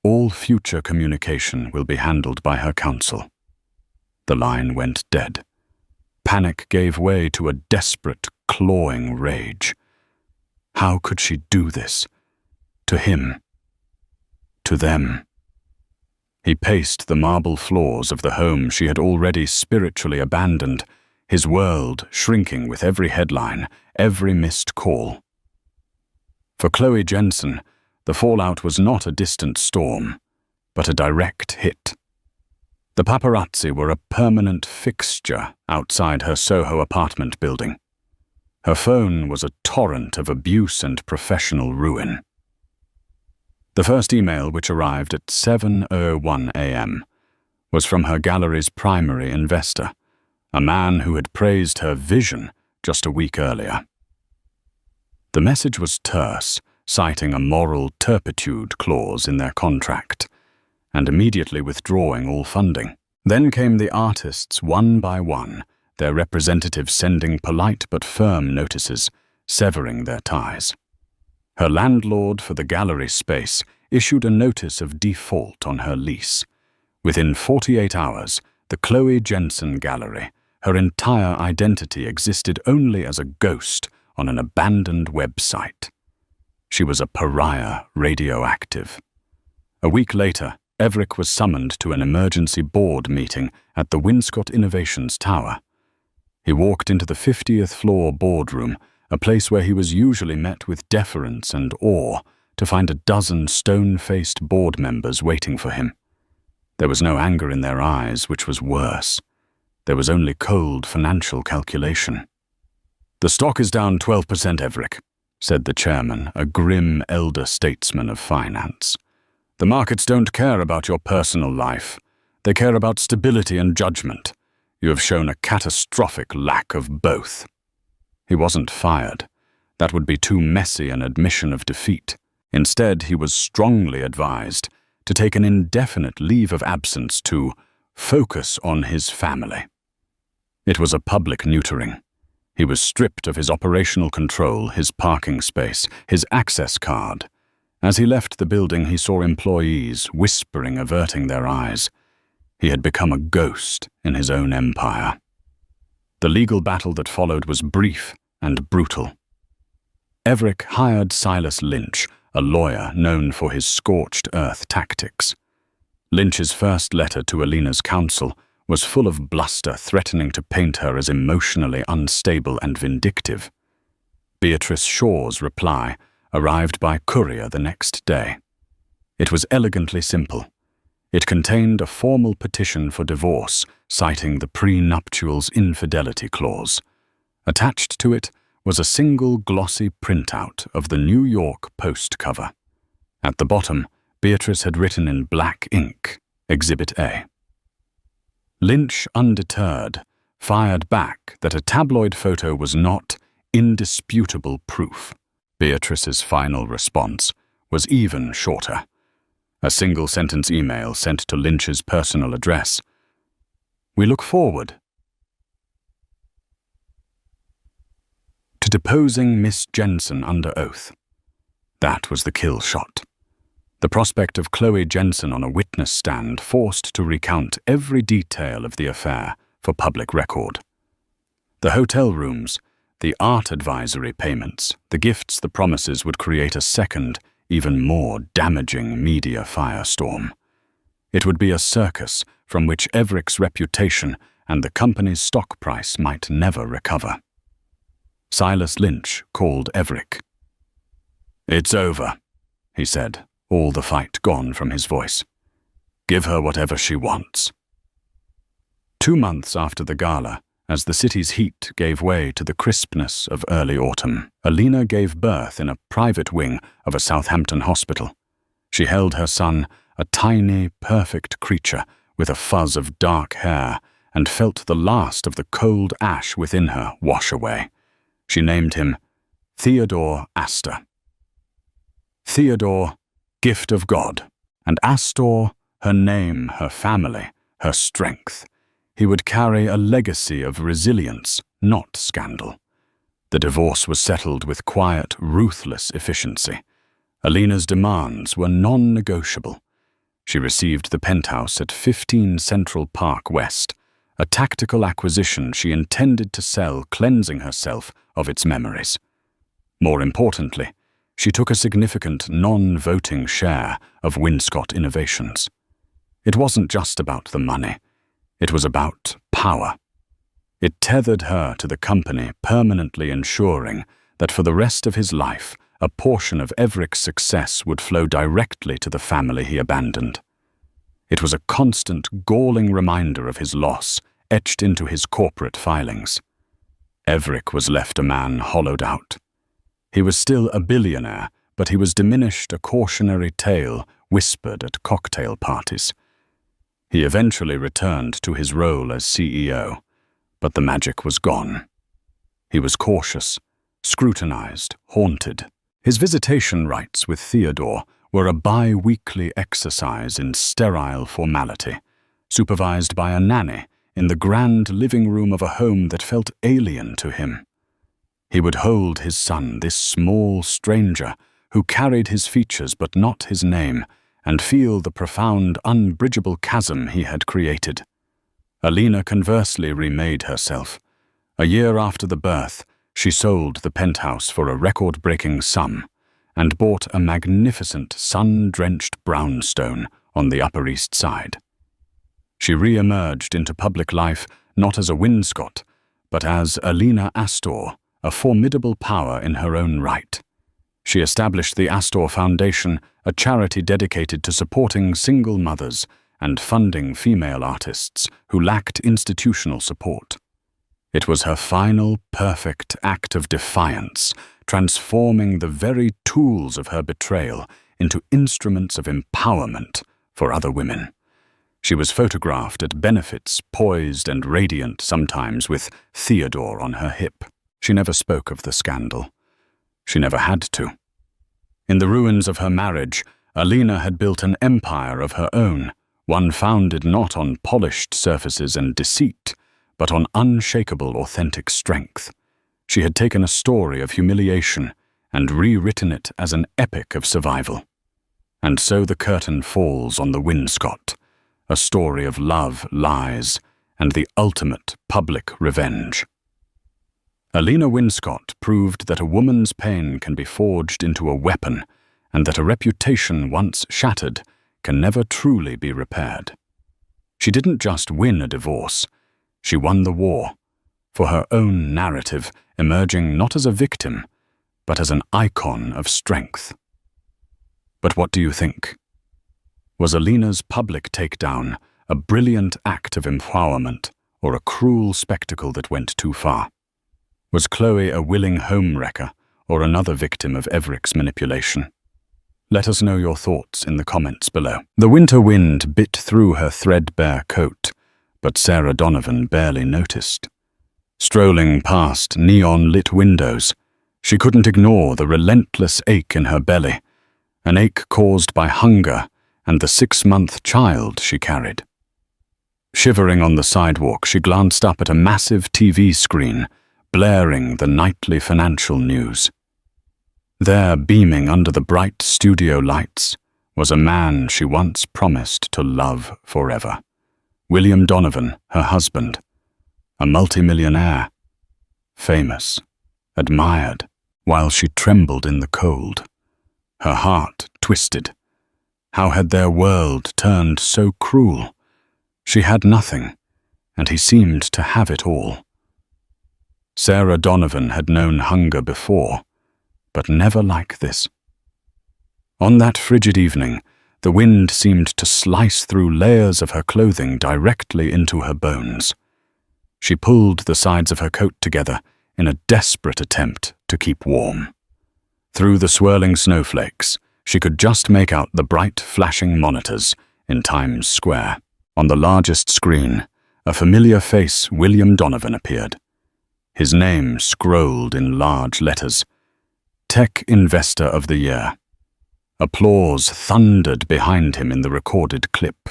Speaker 1: "All future communication will be handled by her counsel." The line went dead. Panic gave way to a desperate, clawing rage. How could she do this? To him? To them? He paced the marble floors of the home she had already spiritually abandoned, his world shrinking with every headline, every missed call. For Chloe Jensen, the fallout was not a distant storm, but a direct hit. The paparazzi were a permanent fixture outside her Soho apartment building. Her phone was a torrent of abuse and professional ruin. The first email, which arrived at 7:01 a.m., was from her gallery's primary investor, a man who had praised her vision just a week earlier. The message was terse, citing a moral turpitude clause in their contract, and immediately withdrawing all funding. Then came the artists one by one, their representatives sending polite but firm notices, severing their ties. Her landlord for the gallery space issued a notice of default on her lease. Within 48 hours, the Chloe Jensen Gallery, her entire identity existed only as a ghost on an abandoned website. She was a pariah radioactive. A week later, Everick was summoned to an emergency board meeting at the Winscott Innovations Tower. He walked into the 50th floor boardroom, a place where he was usually met with deference and awe, to find a dozen stone-faced board members waiting for him. There was no anger in their eyes, which was worse. There was only cold financial calculation. "The stock is down 12%, Everick," said the chairman, a grim elder statesman of finance. "The markets don't care about your personal life. They care about stability and judgment. You have shown a catastrophic lack of both." He wasn't fired. That would be too messy an admission of defeat. Instead, he was strongly advised to take an indefinite leave of absence to focus on his family. It was a public neutering. He was stripped of his operational control, his parking space, his access card. As he left the building, he saw employees whispering, averting their eyes. He had become a ghost in his own empire. The legal battle that followed was brief and brutal. Everick hired Silas Lynch, a lawyer known for his scorched earth tactics. Lynch's first letter to Alina's counsel was full of bluster, threatening to paint her as emotionally unstable and vindictive. Beatrice Shaw's reply arrived by courier the next day. It was elegantly simple. It contained a formal petition for divorce, citing the prenuptial's infidelity clause. Attached to it was a single glossy printout of the New York Post cover. At the bottom, Beatrice had written in black ink, Exhibit A. Lynch, undeterred, fired back that a tabloid photo was not indisputable proof. Beatrice's final response was even shorter. A single-sentence email sent to Lynch's personal address. "We look forward to deposing Miss Jensen under oath." That was the kill shot. The prospect of Chloe Jensen on a witness stand, forced to recount every detail of the affair for public record. The hotel rooms, the art advisory payments, the gifts, the promises would create a second, even more damaging media firestorm. It would be a circus from which Everick's reputation and the company's stock price might never recover. Silas Lynch called Everick. "It's over," he said, all the fight gone from his voice. "Give her whatever she wants." 2 months after the gala, as the city's heat gave way to the crispness of early autumn, Alina gave birth in a private wing of a Southampton hospital. She held her son, a tiny, perfect creature with a fuzz of dark hair, and felt the last of the cold ash within her wash away. She named him Theodore Astor. Theodore, gift of God, and Astor, her name, her family, her strength. He would carry a legacy of resilience, not scandal. The divorce was settled with quiet, ruthless efficiency. Alina's demands were non-negotiable. She received the penthouse at 15 Central Park West, a tactical acquisition she intended to sell, cleansing herself of its memories. More importantly, she took a significant non-voting share of Winscott Innovations. It wasn't just about the money. It was about power. It tethered her to the company, permanently ensuring that for the rest of his life, a portion of Everett's success would flow directly to the family he abandoned. It was a constant, galling reminder of his loss, etched into his corporate filings. Everett was left a man hollowed out. He was still a billionaire, but he was diminished, a cautionary tale whispered at cocktail parties. He eventually returned to his role as CEO, but the magic was gone. He was cautious, scrutinized, haunted. His visitation rites with Theodore were a bi-weekly exercise in sterile formality, supervised by a nanny in the grand living room of a home that felt alien to him. He would hold his son, this small stranger who carried his features but not his name, and feel the profound, unbridgeable chasm he had created. Alina conversely remade herself. A year after the birth, she sold the penthouse for a record-breaking sum and bought a magnificent sun-drenched brownstone on the Upper East Side. She re-emerged into public life not as a Winscott, but as Alina Astor, a formidable power in her own right. She established the Astor Foundation, a charity dedicated to supporting single mothers and funding female artists who lacked institutional support. It was her final, perfect act of defiance, transforming the very tools of her betrayal into instruments of empowerment for other women. She was photographed at benefits, poised and radiant, sometimes with Theodore on her hip. She never spoke of the scandal. She never had to. In the ruins of her marriage, Alina had built an empire of her own, one founded not on polished surfaces and deceit, but on unshakable authentic strength. She had taken a story of humiliation and rewritten it as an epic of survival. And so the curtain falls on the Winscott, a story of love, lies, and the ultimate public revenge. Alina Winscott proved that a woman's pain can be forged into a weapon, and that a reputation once shattered can never truly be repaired. She didn't just win a divorce, she won the war, for her own narrative emerging not as a victim, but as an icon of strength. But what do you think? Was Alina's public takedown a brilliant act of empowerment, or a cruel spectacle that went too far? Was Chloe a willing homewrecker, or another victim of Everett's manipulation? Let us know your thoughts in the comments below. The winter wind bit through her threadbare coat, but Sarah Donovan barely noticed. Strolling past neon-lit windows, she couldn't ignore the relentless ache in her belly, an ache caused by hunger and the 6-month child she carried. Shivering on the sidewalk, she glanced up at a massive TV screen, blaring the nightly financial news. There, beaming under the bright studio lights, was a man she once promised to love forever. William Donovan, her husband, a multimillionaire, famous, admired, while she trembled in the cold. Her heart twisted. How had their world turned so cruel? She had nothing, and he seemed to have it all. Sarah Donovan had known hunger before, but never like this. On that frigid evening, the wind seemed to slice through layers of her clothing directly into her bones. She pulled the sides of her coat together in a desperate attempt to keep warm. Through the swirling snowflakes, she could just make out the bright, flashing monitors in Times Square. On the largest screen, a familiar face, William Donovan, appeared. His name scrolled in large letters. Tech Investor of the Year. Applause thundered behind him in the recorded clip.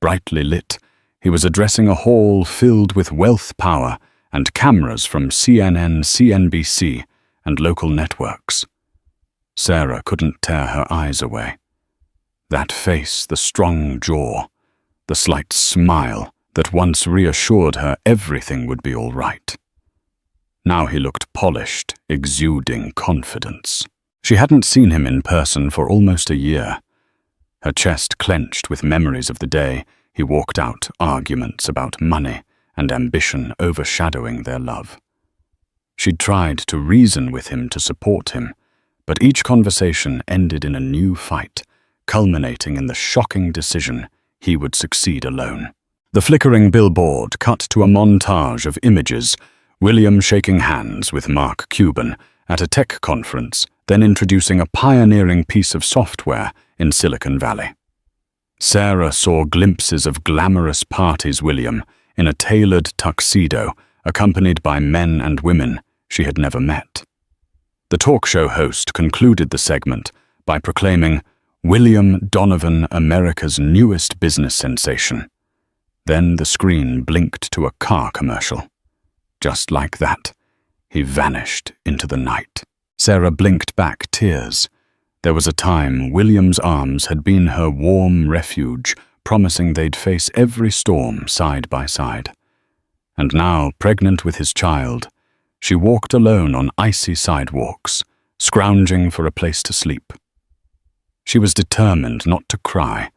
Speaker 1: Brightly lit, he was addressing a hall filled with wealth power and cameras from CNN, CNBC, and local networks. Sarah couldn't tear her eyes away. That face, the strong jaw, the slight smile that once reassured her everything would be all right. Now he looked polished, exuding confidence. She hadn't seen him in person for almost a year. Her chest clenched with memories of the day he walked out, arguments about money and ambition overshadowing their love. She'd tried to reason with him to support him, but each conversation ended in a new fight, culminating in the shocking decision he would succeed alone. The flickering billboard cut to a montage of images, William shaking hands with Mark Cuban at a tech conference, then introducing a pioneering piece of software in Silicon Valley. Sarah saw glimpses of glamorous parties William in a tailored tuxedo, accompanied by men and women she had never met. The talk show host concluded the segment by proclaiming, "William Donovan, America's newest business sensation." Then the screen blinked to a car commercial. Just like that, he vanished into the night. Sarah blinked back tears. There was a time William's arms had been her warm refuge, promising they'd face every storm side by side. And now, pregnant with his child, she walked alone on icy sidewalks, scrounging for a place to sleep. She was determined not to cry,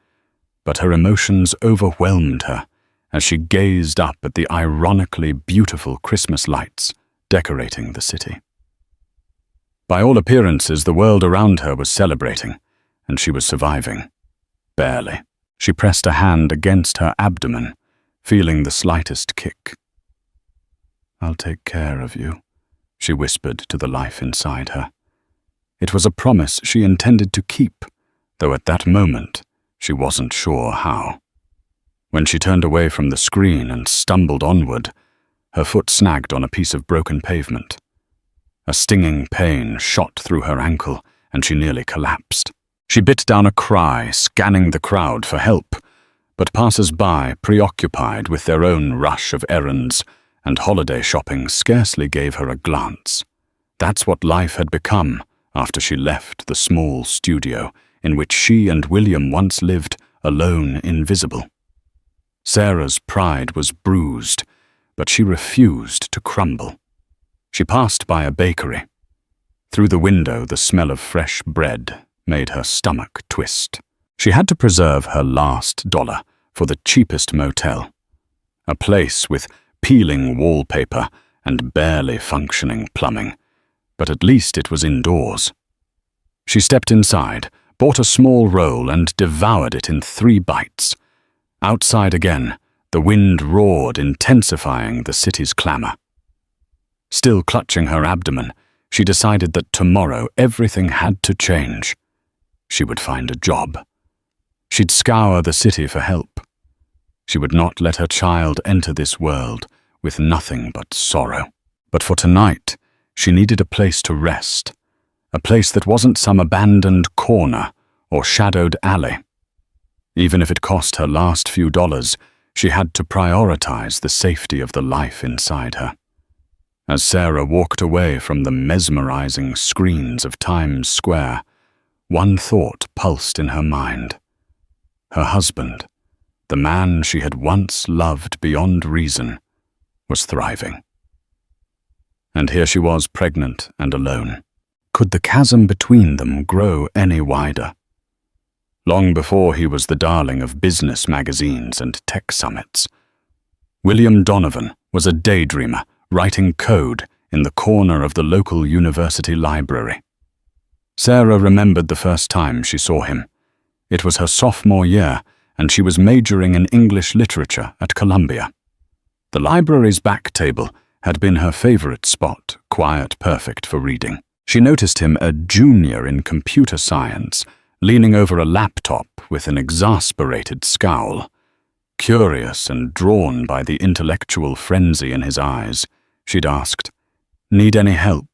Speaker 1: but her emotions overwhelmed her as she gazed up at the ironically beautiful Christmas lights decorating the city. By all appearances, the world around her was celebrating, and she was surviving. Barely. She pressed a hand against her abdomen, feeling the slightest kick. "I'll take care of you," she whispered to the life inside her. It was a promise she intended to keep, though at that moment she wasn't sure how. When she turned away from the screen and stumbled onward, her foot snagged on a piece of broken pavement. A stinging pain shot through her ankle, and she nearly collapsed. She bit down a cry, scanning the crowd for help, but passers-by, preoccupied with their own rush of errands and holiday shopping, scarcely gave her a glance. That's what life had become after she left the small studio in which she and William once lived, alone, invisible. Sarah's pride was bruised, but she refused to crumble. She passed by a bakery. Through the window, the smell of fresh bread made her stomach twist. She had to preserve her last dollar for the cheapest motel, a place with peeling wallpaper and barely functioning plumbing, but at least it was indoors. She stepped inside, bought a small roll and devoured it in 3 bites. Outside again, the wind roared, intensifying the city's clamor. Still clutching her abdomen, she decided that tomorrow everything had to change. She would find a job. She'd scour the city for help. She would not let her child enter this world with nothing but sorrow. But for tonight, she needed a place to rest, a place that wasn't some abandoned corner or shadowed alley. Even if it cost her last few dollars, she had to prioritize the safety of the life inside her. As Sarah walked away from the mesmerizing screens of Times Square, one thought pulsed in her mind. Her husband, the man she had once loved beyond reason, was thriving. And here she was, pregnant and alone. Could the chasm between them grow any wider? Long before he was the darling of business magazines and tech summits, William Donovan was a daydreamer writing code in the corner of the local university library. Sarah remembered the first time she saw him. It was her sophomore year, and she was majoring in English literature at Columbia. The library's back table had been her favorite spot, quiet, perfect for reading. She noticed him, a junior in computer science, leaning over a laptop with an exasperated scowl. Curious and drawn by the intellectual frenzy in his eyes, she'd asked, "Need any help?"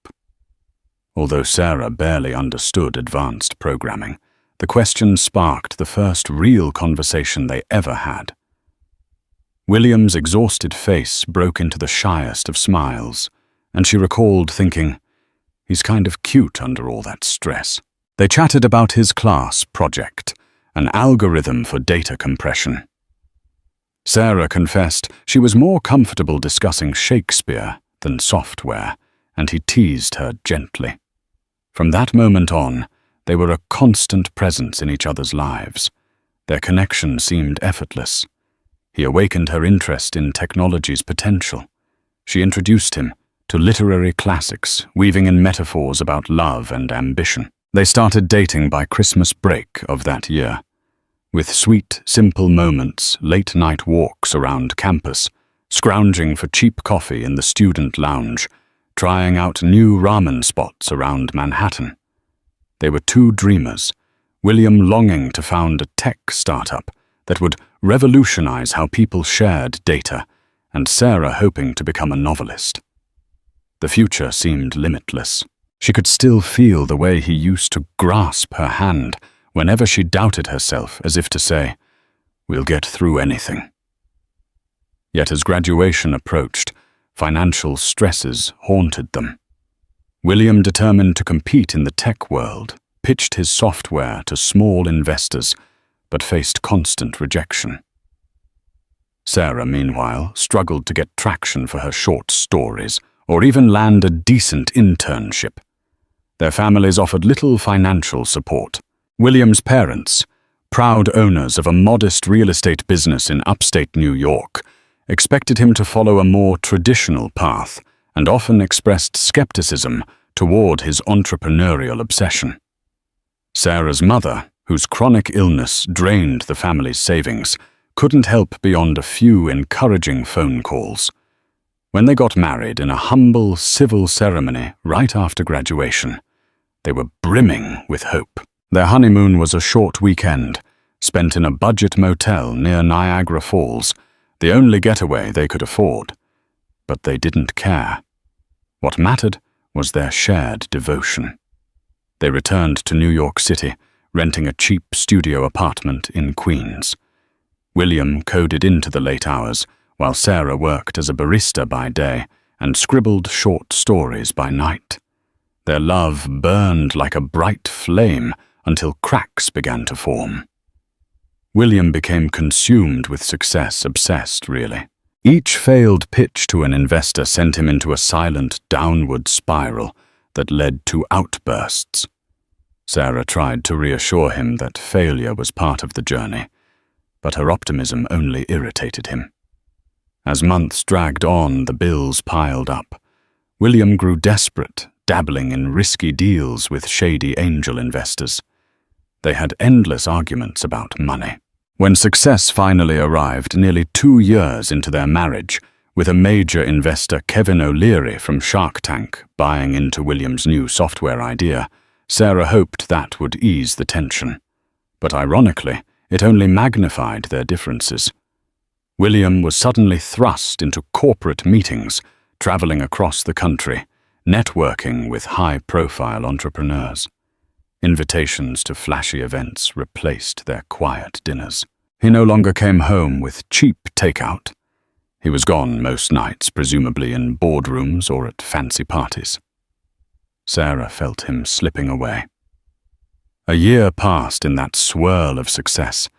Speaker 1: Although Sarah barely understood advanced programming, the question sparked the first real conversation they ever had. William's exhausted face broke into the shyest of smiles, and she recalled thinking, "He's kind of cute under all that stress." They chatted about his class project, an algorithm for data compression. Sarah confessed she was more comfortable discussing Shakespeare than software, and he teased her gently. From that moment on, they were a constant presence in each other's lives, Their connection seemed effortless. He awakened her interest in technology's potential. She introduced him to literary classics, weaving in metaphors about love and ambition. They started dating by Christmas break of that year, with sweet, simple moments, late-night walks around campus, scrounging for cheap coffee in the student lounge, trying out new ramen spots around Manhattan. They were two dreamers, William longing to found a tech startup that would revolutionize how people shared data, and Sarah hoping to become a novelist. The future seemed limitless. She could still feel the way he used to grasp her hand whenever she doubted herself, as if to say, "We'll get through anything." Yet as graduation approached, financial stresses haunted them. William, determined to compete in the tech world, pitched his software to small investors, but faced constant rejection. Sarah, meanwhile, struggled to get traction for her short stories, or even land a decent internship. Their families offered little financial support. William's parents, proud owners of a modest real estate business in upstate New York, expected him to follow a more traditional path and often expressed skepticism toward his entrepreneurial obsession. Sarah's mother, whose chronic illness drained the family's savings, couldn't help beyond a few encouraging phone calls. When they got married in a humble civil ceremony right after graduation, they were brimming with hope. Their honeymoon was a short weekend, spent in a budget motel near Niagara Falls, the only getaway they could afford. But they didn't care. What mattered was their shared devotion. They returned to New York City, renting a cheap studio apartment in Queens. William coded into the late hours, while Sarah worked as a barista by day and scribbled short stories by night. Their love burned like a bright flame until cracks began to form. William became consumed with success, obsessed, really. Each failed pitch to an investor sent him into a silent downward spiral that led to outbursts. Sarah tried to reassure him that failure was part of the journey, but her optimism only irritated him. As months dragged on, the bills piled up. William grew desperate, dabbling in risky deals with shady angel investors. They had endless arguments about money. When success finally arrived nearly 2 years into their marriage, with a major investor, Kevin O'Leary from Shark Tank, buying into William's new software idea, Sarah hoped that would ease the tension. But ironically, it only magnified their differences. William was suddenly thrust into corporate meetings, traveling across the country, networking with high-profile entrepreneurs. Invitations to flashy events replaced their quiet dinners. He no longer came home with cheap takeout. He was gone most nights, presumably in boardrooms or at fancy parties. Sarah felt him slipping away. A year passed in that swirl of success,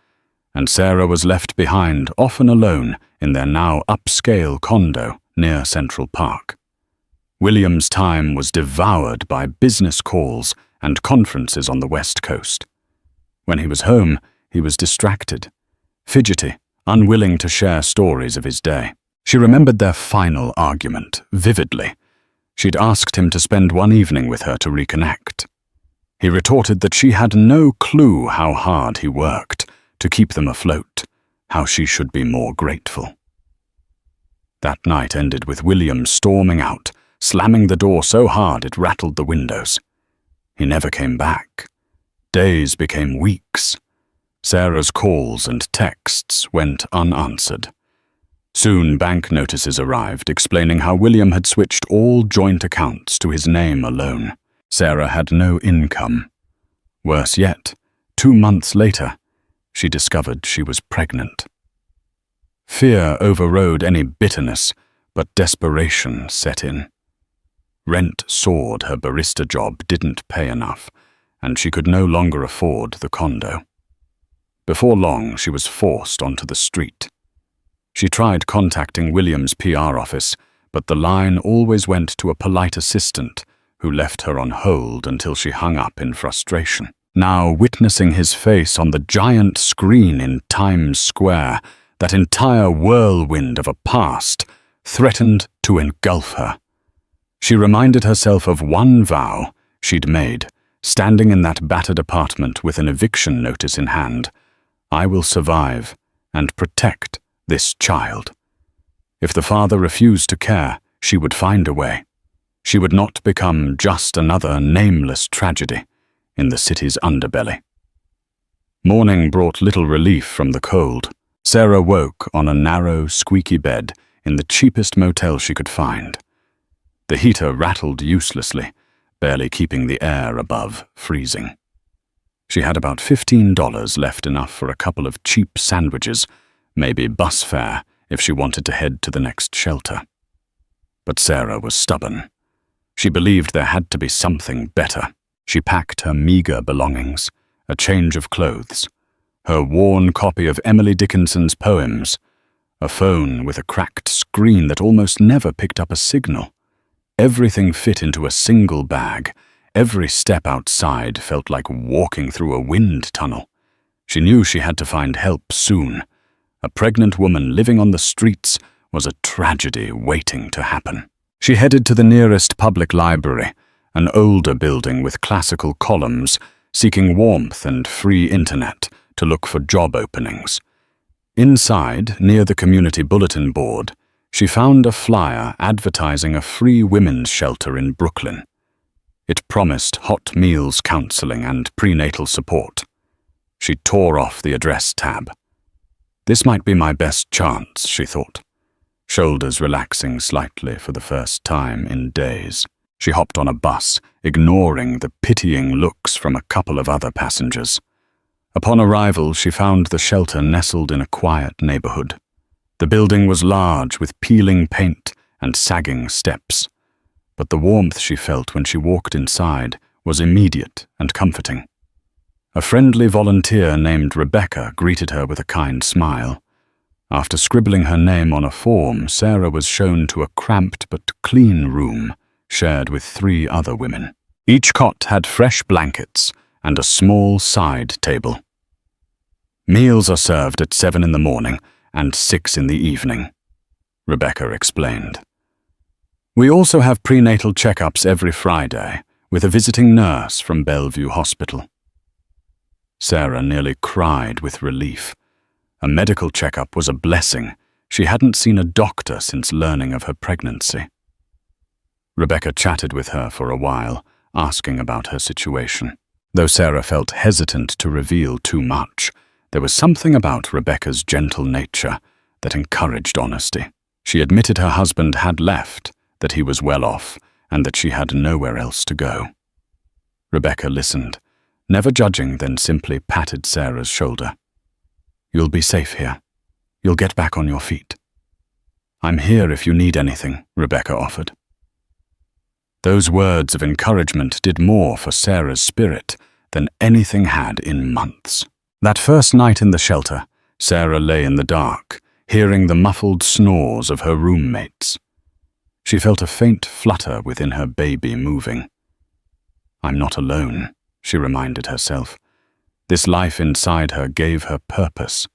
Speaker 1: and Sarah was left behind, often alone, in their now upscale condo near Central Park. William's time was devoured by business calls and conferences on the West Coast. When he was home, he was distracted, fidgety, unwilling to share stories of his day. She remembered their final argument vividly. She'd asked him to spend one evening with her to reconnect. He retorted that she had no clue how hard he worked to keep them afloat, how she should be more grateful. That night ended with William storming out, slamming the door so hard it rattled the windows. He never came back. Days became weeks. Sarah's calls and texts went unanswered. Soon bank notices arrived explaining how William had switched all joint accounts to his name alone. Sarah had no income. Worse yet, 2 months later, she discovered she was pregnant. Fear overrode any bitterness, but desperation set in. Rent soared, her barista job didn't pay enough, and she could no longer afford the condo. Before long, she was forced onto the street. She tried contacting William's PR office, but the line always went to a polite assistant who left her on hold until she hung up in frustration. now witnessing his face on the giant screen in Times Square, that entire whirlwind of a past threatened to engulf her. She reminded herself of one vow she'd made, standing in that battered apartment with an eviction notice in hand. I will survive and protect this child. If the father refused to care, she would find a way. She would not become just another nameless tragedy in the city's underbelly. Morning brought little relief from the cold. Sarah woke on a narrow, squeaky bed in the cheapest motel she could find. The heater rattled uselessly, barely keeping the air above freezing. She had about $15, left enough for a couple of cheap sandwiches, maybe bus fare if she wanted to head to the next shelter. But Sarah was stubborn. She believed there had to be something better. She packed her meager belongings, a change of clothes, her worn copy of Emily Dickinson's poems, a phone with a cracked screen that almost never picked up a signal. Everything fit into a single bag. Every step outside felt like walking through a wind tunnel. She knew she had to find help soon. A pregnant woman living on the streets was a tragedy waiting to happen. She headed to the nearest public library, an older building with classical columns, seeking warmth and free internet to look for job openings. Inside, near the community bulletin board, she found a flyer advertising a free women's shelter in Brooklyn. It promised hot meals counseling and prenatal support. She tore off the address tab. This might be my best chance, she thought, shoulders relaxing slightly for the first time in days. She hopped on a bus, ignoring the pitying looks from a couple of other passengers. Upon arrival, she found the shelter nestled in a quiet neighborhood. The building was large, with peeling paint and sagging steps, but the warmth she felt when she walked inside was immediate and comforting. A friendly volunteer named Rebecca greeted her with a kind smile. After scribbling her name on a form, Sarah was shown to a cramped but clean room shared with 3 other women. Each cot had fresh blankets and a small side table. Meals are served at 7 in the morning and 6 in the evening, Rebecca explained. We also have prenatal checkups every Friday with a visiting nurse from Bellevue Hospital. Sarah nearly cried with relief. A medical checkup was a blessing. She hadn't seen a doctor since learning of her pregnancy. Rebecca chatted with her for a while, asking about her situation. Though Sarah felt hesitant to reveal too much, there was something about Rebecca's gentle nature that encouraged honesty. She admitted her husband had left, that he was well off, and that she had nowhere else to go. Rebecca listened, never judging, then simply patted Sarah's shoulder. You'll be safe here. You'll get back on your feet. I'm here if you need anything, Rebecca offered. Those words of encouragement did more for Sarah's spirit than anything had in months. That first night in the shelter, Sarah lay in the dark, hearing the muffled snores of her roommates. She felt a faint flutter within her baby moving. I'm not alone, she reminded herself. This life inside her gave her purpose.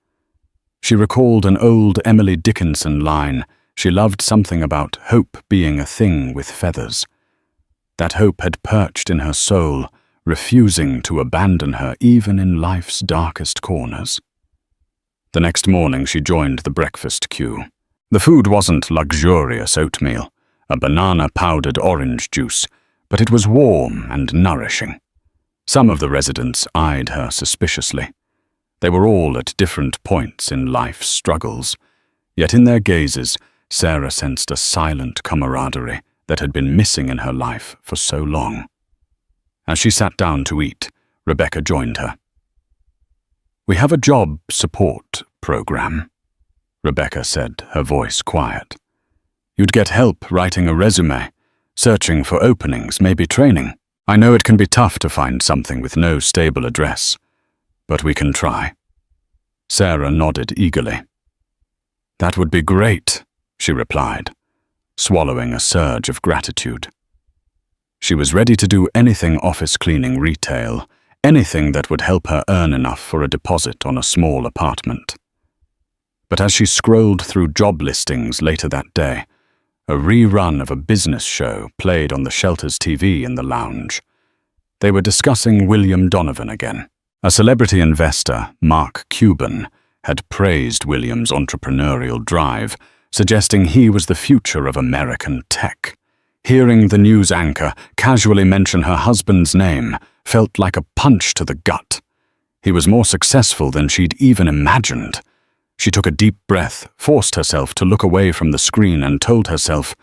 Speaker 1: She recalled an old Emily Dickinson line. She loved something about hope being a thing with feathers. That hope had perched in her soul, refusing to abandon her even in life's darkest corners. The next morning she joined the breakfast queue. The food wasn't luxurious oatmeal, a banana-powdered orange juice, but it was warm and nourishing. Some of the residents eyed her suspiciously. They were all at different points in life's struggles, yet in their gazes, Sarah sensed a silent camaraderie that had been missing in her life for so long. As she sat down to eat, Rebecca joined her. We have a job support program, Rebecca said, her voice quiet. You'd get help writing a resume, searching for openings, maybe training. I know it can be tough to find something with no stable address, but we can try. Sarah nodded eagerly. That would be great, she replied, swallowing a surge of gratitude. She was ready to do anything office cleaning, retail, anything that would help her earn enough for a deposit on a small apartment. But as she scrolled through job listings later that day, a rerun of a business show played on the shelter's TV in the lounge. They were discussing William Donovan again. A celebrity investor, Mark Cuban, had praised William's entrepreneurial drive, suggesting he was the future of American tech. Hearing the news anchor casually mention her husband's name felt like a punch to the gut. He was more successful than she'd even imagined. She took a deep breath, forced herself to look away from the screen and told herself,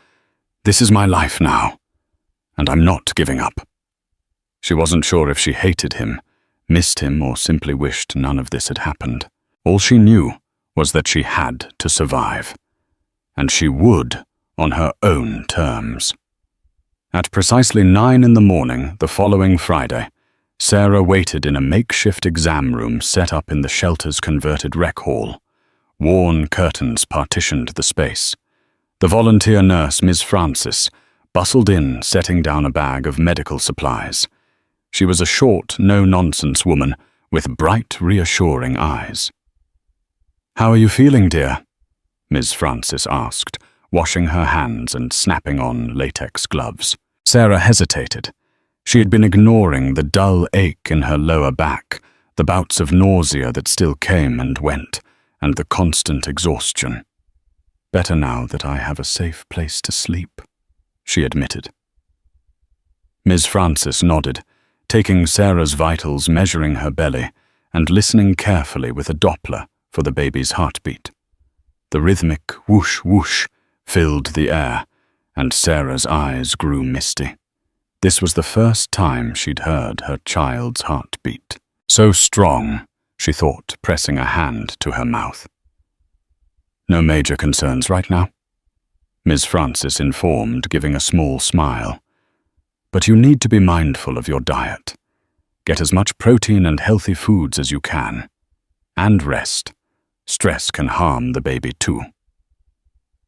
Speaker 1: "This is my life now, and I'm not giving up." She wasn't sure if she hated him, missed him, or simply wished none of this had happened. All she knew was that she had to survive, and she would on her own terms. At precisely 9 in the morning the following Friday, Sarah waited in a makeshift exam room set up in the shelter's converted rec hall. Worn curtains partitioned the space. The volunteer nurse, Ms. Francis, bustled in, setting down a bag of medical supplies. She was a short, no-nonsense woman with bright, reassuring eyes. "How are you feeling, dear?" Ms. Francis asked, washing her hands and snapping on latex gloves. Sarah hesitated. She had been ignoring the dull ache in her lower back, the bouts of nausea that still came and went, and the constant exhaustion. "Better now that I have a safe place to sleep," she admitted. Ms. Francis nodded, taking Sarah's vitals, measuring her belly, and listening carefully with a Doppler for the baby's heartbeat. The rhythmic whoosh-whoosh filled the air, and Sarah's eyes grew misty. This was the first time she'd heard her child's heartbeat. So strong, she thought, pressing a hand to her mouth. "No major concerns right now?" Ms. Francis informed, giving a small smile. "But you need to be mindful of your diet. Get as much protein and healthy foods as you can. And rest. Stress can harm the baby too."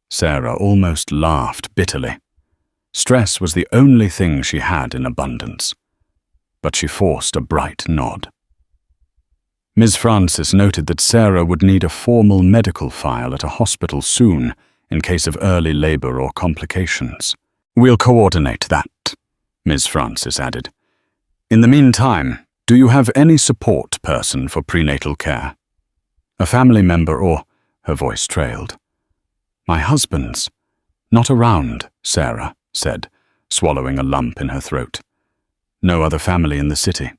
Speaker 1: Sarah almost laughed bitterly. Stress was the only thing she had in abundance. But she forced a bright nod. Ms. Francis noted that Sarah would need a formal medical file at a hospital soon in case of early labor or complications. "We'll coordinate that," Ms. Francis added. "In the meantime, do you have any support person for prenatal care? A family member or—" her voice trailed. "My husband's not around," Sarah said, swallowing a lump in her throat. "No other family in the city."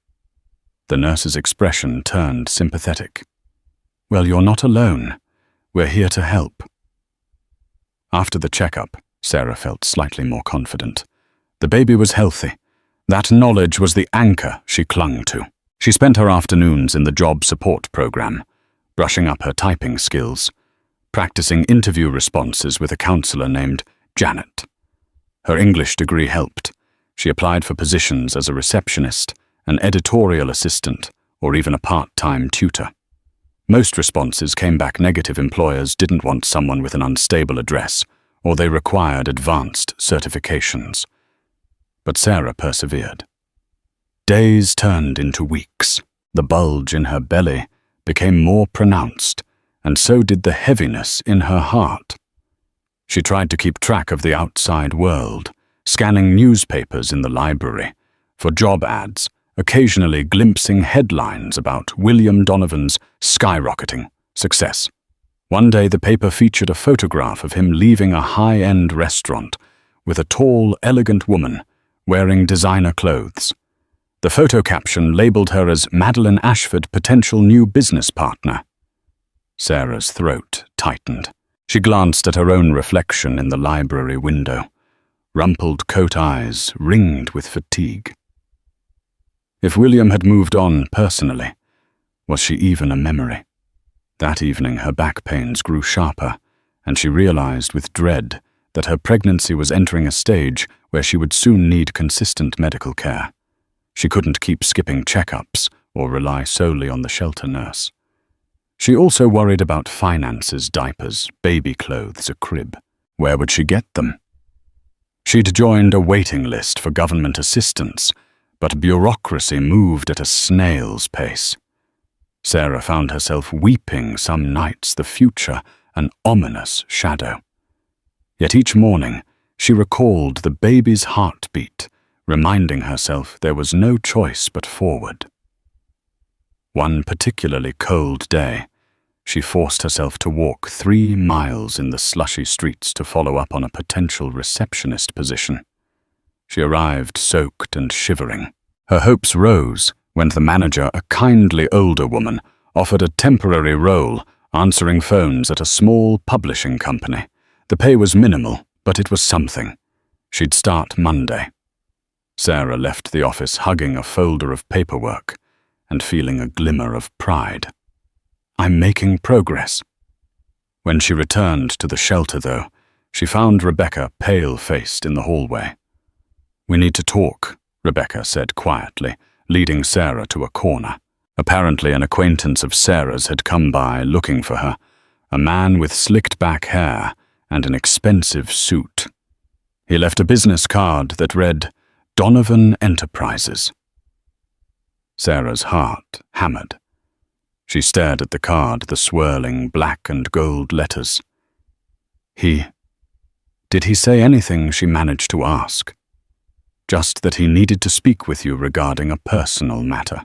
Speaker 1: The nurse's expression turned sympathetic. "Well, you're not alone. We're here to help." After the checkup, Sarah felt slightly more confident. The baby was healthy. That knowledge was the anchor she clung to. She spent her afternoons in the job support program, brushing up her typing skills, practicing interview responses with a counselor named Janet. Her English degree helped. She applied for positions as a receptionist, an editorial assistant, or even a part-time tutor. Most responses came back negative. Employers didn't want someone with an unstable address, or they required advanced certifications. But Sarah persevered. Days turned into weeks. The bulge in her belly became more pronounced, and so did the heaviness in her heart. She tried to keep track of the outside world, scanning newspapers in the library for job ads, occasionally glimpsing headlines about William Donovan's skyrocketing success. One day the paper featured a photograph of him leaving a high-end restaurant with a tall, elegant woman wearing designer clothes. The photo caption labeled her as Madeline Ashford, potential new business partner. Sarah's throat tightened. She glanced at her own reflection in the library window, rumpled coat eyes ringed with fatigue. If William had moved on personally, was she even a memory? That evening her back pains grew sharper, and she realized with dread that her pregnancy was entering a stage where she would soon need consistent medical care. She couldn't keep skipping checkups or rely solely on the shelter nurse. She also worried about finances, diapers, baby clothes, a crib. Where would she get them? She'd joined a waiting list for government assistance, but bureaucracy moved at a snail's pace. Sarah found herself weeping some nights, the future an ominous shadow. Yet each morning she recalled the baby's heartbeat, reminding herself there was no choice but forward. One particularly cold day, she forced herself to walk 3 miles in the slushy streets to follow up on a potential receptionist position. She arrived soaked and shivering. Her hopes rose when the manager, a kindly older woman, offered a temporary role answering phones at a small publishing company. The pay was minimal, but it was something. She'd start Monday. Sarah left the office hugging a folder of paperwork and feeling a glimmer of pride. I'm making progress. When she returned to the shelter, though, she found Rebecca pale-faced in the hallway. We need to talk, Rebecca said quietly, leading Sarah to a corner. Apparently an acquaintance of Sarah's had come by looking for her, a man with slicked-back hair and an expensive suit. He left a business card that read, Donovan Enterprises. Sarah's heart hammered. She stared at the card, the swirling black and gold letters. Did he say anything she managed to ask? Just that he needed to speak with you regarding a personal matter.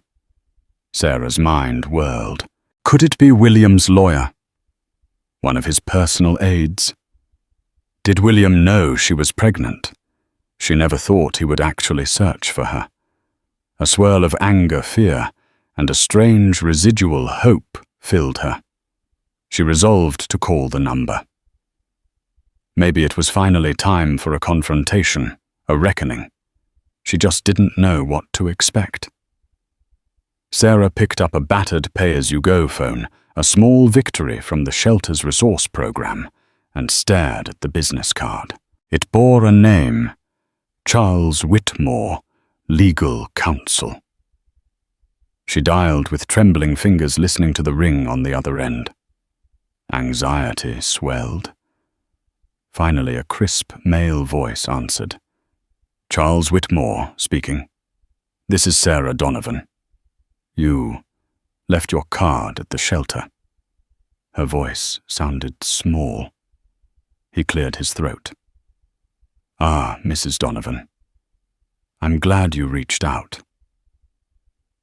Speaker 1: Sarah's mind whirled. Could it be William's lawyer? One of his personal aides? Did William know she was pregnant? She never thought he would actually search for her. A swirl of anger, fear, and a strange residual hope filled her. She resolved to call the number. Maybe it was finally time for a confrontation, a reckoning. She just didn't know what to expect. Sarah picked up a battered pay-as-you-go phone, a small victory from the shelter's resource program, and stared at the business card. It bore a name, Charles Whitmore, Legal Counsel. She dialed with trembling fingers, listening to the ring on the other end. Anxiety swelled. Finally, a crisp male voice answered. Charles Whitmore speaking. This is Sarah Donovan. You left your card at the shelter. Her voice sounded small. He cleared his throat. Ah, Mrs. Donovan. I'm glad you reached out.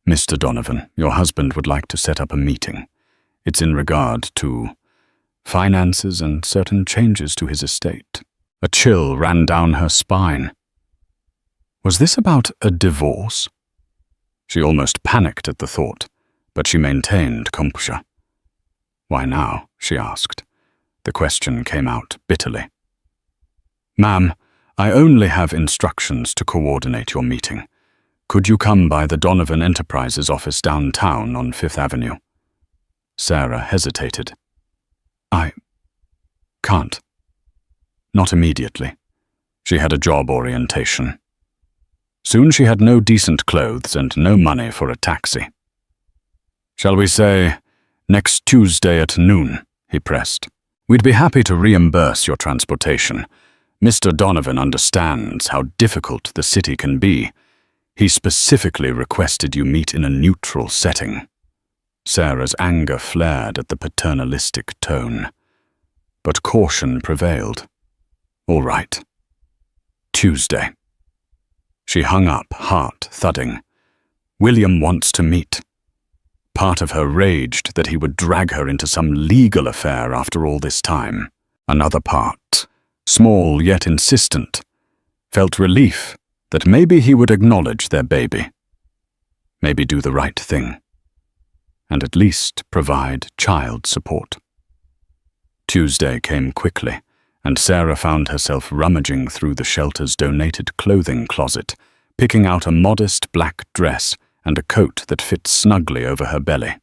Speaker 1: Mr. Donovan, your husband would like to set up a meeting. It's in regard to finances and certain changes to his estate. A chill ran down her spine. Was this about a divorce? She almost panicked at the thought, but she maintained composure. Why now? She asked. The question came out bitterly. Ma'am, I only have instructions to coordinate your meeting. Could you come by the Donovan Enterprises office downtown on 5th Avenue? Sarah hesitated. I can't. Not immediately. She had a job orientation. Soon she had no decent clothes and no money for a taxi. Shall we say, next Tuesday at noon, he pressed. We'd be happy to reimburse your transportation. Mr. Donovan understands how difficult the city can be. He specifically requested you meet in a neutral setting. Sarah's anger flared at the paternalistic tone. But caution prevailed. All right. Tuesday. She hung up, heart thudding. William wants to meet. Part of her raged that he would drag her into some legal affair after all this time. Another part, small yet insistent, felt relief that maybe he would acknowledge their baby. Maybe do the right thing. And at least provide child support. Tuesday came quickly, and Sarah found herself rummaging through the shelter's donated clothing closet, picking out a modest black dress and a coat that fit snugly over her belly.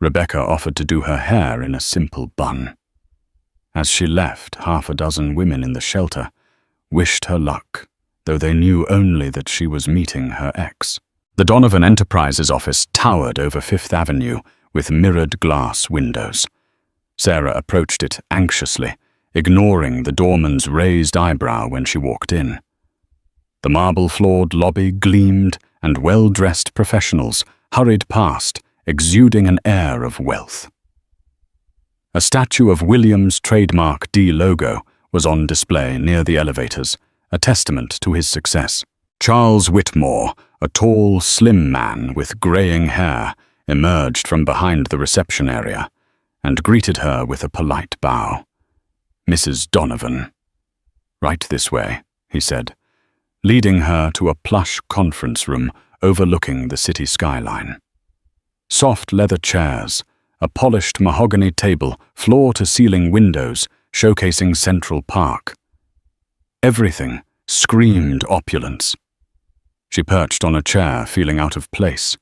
Speaker 1: Rebecca offered to do her hair in a simple bun. As she left, 6 women in the shelter wished her luck, though they knew only that she was meeting her ex. The Donovan Enterprises office towered over 5th Avenue with mirrored glass windows. Sarah approached it anxiously, ignoring the doorman's raised eyebrow when she walked in. The marble-floored lobby gleamed, and well-dressed professionals hurried past, exuding an air of wealth. A statue of William's trademark D logo was on display near the elevators, a testament to his success. Charles Whitmore, a tall, slim man with greying hair, emerged from behind the reception area and greeted her with a polite bow. "Mrs. Donovan." "Right this way," he said, leading her to a plush conference room overlooking the city skyline. Soft leather chairs, a polished mahogany table, floor-to-ceiling windows showcasing Central Park. Everything screamed opulence. She perched on a chair, feeling out of place.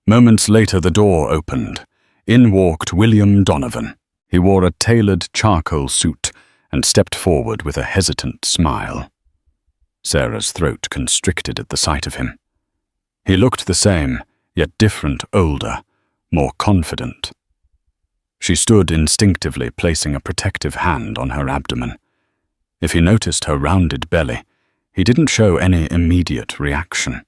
Speaker 1: Moments later, the door opened. In walked William Donovan. He wore a tailored charcoal suit and stepped forward with a hesitant smile. Sarah's throat constricted at the sight of him. He looked the same, yet different, older, more confident. She stood instinctively, placing a protective hand on her abdomen. If he noticed her rounded belly, he didn't show any immediate reaction.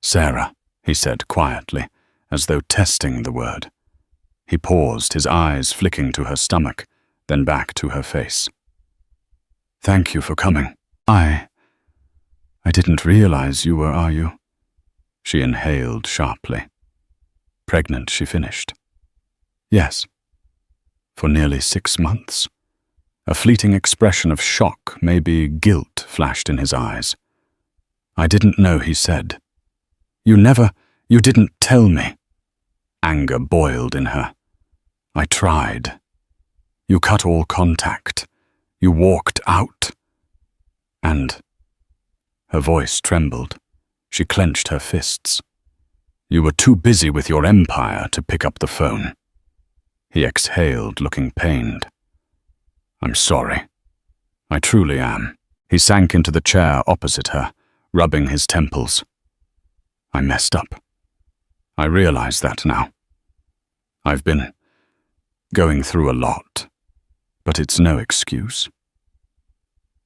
Speaker 1: "Sarah," he said quietly, as though testing the word. He paused, his eyes flicking to her stomach, then back to her face. "Thank you for coming. I didn't realize you were, are you?" She inhaled sharply. "Pregnant," she finished. "Yes." "For nearly 6 months?" A fleeting expression of shock, maybe guilt, flashed in his eyes. "I didn't know," he said. You didn't tell me." Anger boiled in her. "I tried. You cut all contact. You walked out. And..." Her voice trembled. She clenched her fists. "You were too busy with your empire to pick up the phone." He exhaled, looking pained. "I'm sorry. I truly am." He sank into the chair opposite her, rubbing his temples. "I messed up. I realize that now. I've been going through a lot, but it's no excuse."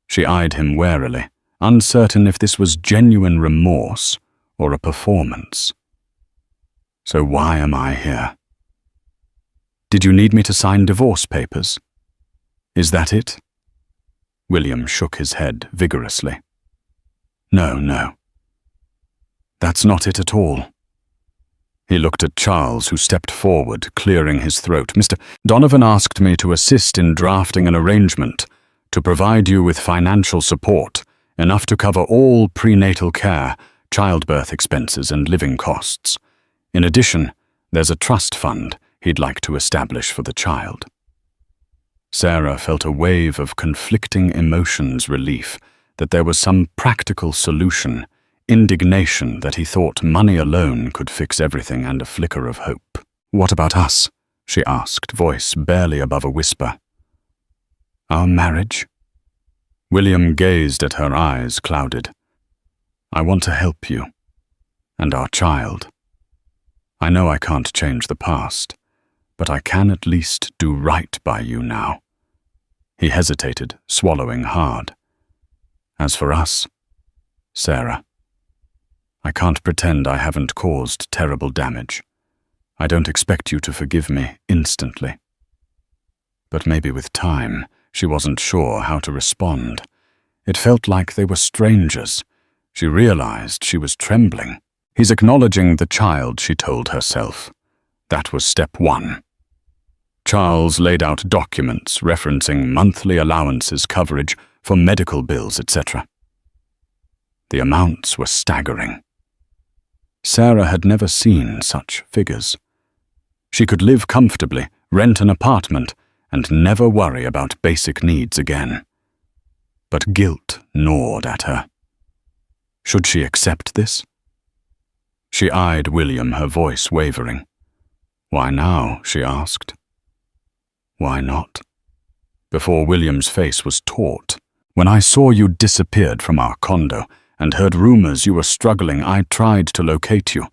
Speaker 1: She eyed him warily, uncertain if this was genuine remorse or a performance. "So why am I here?" "Did you need me to sign divorce papers? Is that it?" William shook his head vigorously. No. That's not it at all." He looked at Charles, who stepped forward, clearing his throat. "Mr. Donovan asked me to assist in drafting an arrangement to provide you with financial support, enough to cover all prenatal care, childbirth expenses, and living costs. In addition, there's a trust fund he'd like to establish for the child." Sarah felt a wave of conflicting emotions, relief that there was some practical solution, indignation that he thought money alone could fix everything, and a flicker of hope. "What about us?" she asked, voice barely above a whisper. "Our marriage?" William gazed at her, eyes clouded. "I want to help you. And our child. I know I can't change the past, but I can at least do right by you now." He hesitated, swallowing hard. "As for us, Sarah, I can't pretend I haven't caused terrible damage. I don't expect you to forgive me instantly." But maybe with time, she wasn't sure how to respond. It felt like they were strangers. She realized she was trembling. He's acknowledging the child, she told herself. That was step 1. Charles laid out documents referencing monthly allowances, coverage for medical bills, etc. The amounts were staggering. Sarah had never seen such figures. She could live comfortably, rent an apartment, and never worry about basic needs again. But guilt gnawed at her. Should she accept this? She eyed William, her voice wavering. "Why now?" she asked. "Why not?" Before William's face was taut. "When I saw you disappeared from our condo and heard rumors you were struggling, I tried to locate you,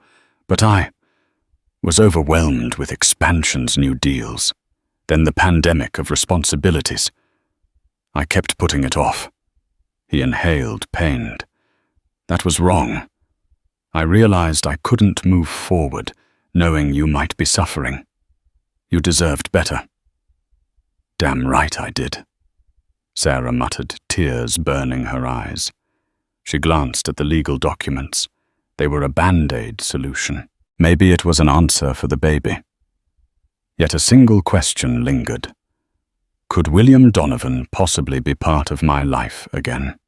Speaker 1: but I was overwhelmed with expansions, new deals, then the pandemic of responsibilities. I kept putting it off." He inhaled, pained. That was wrong. I realized I couldn't move forward, knowing you might be suffering. You deserved better." "Damn right I did," Sarah muttered, tears burning her eyes. She glanced at the legal documents. They were a band-aid solution. Maybe it was an answer for the baby. Yet a single question lingered. Could William Donovan possibly be part of my life again?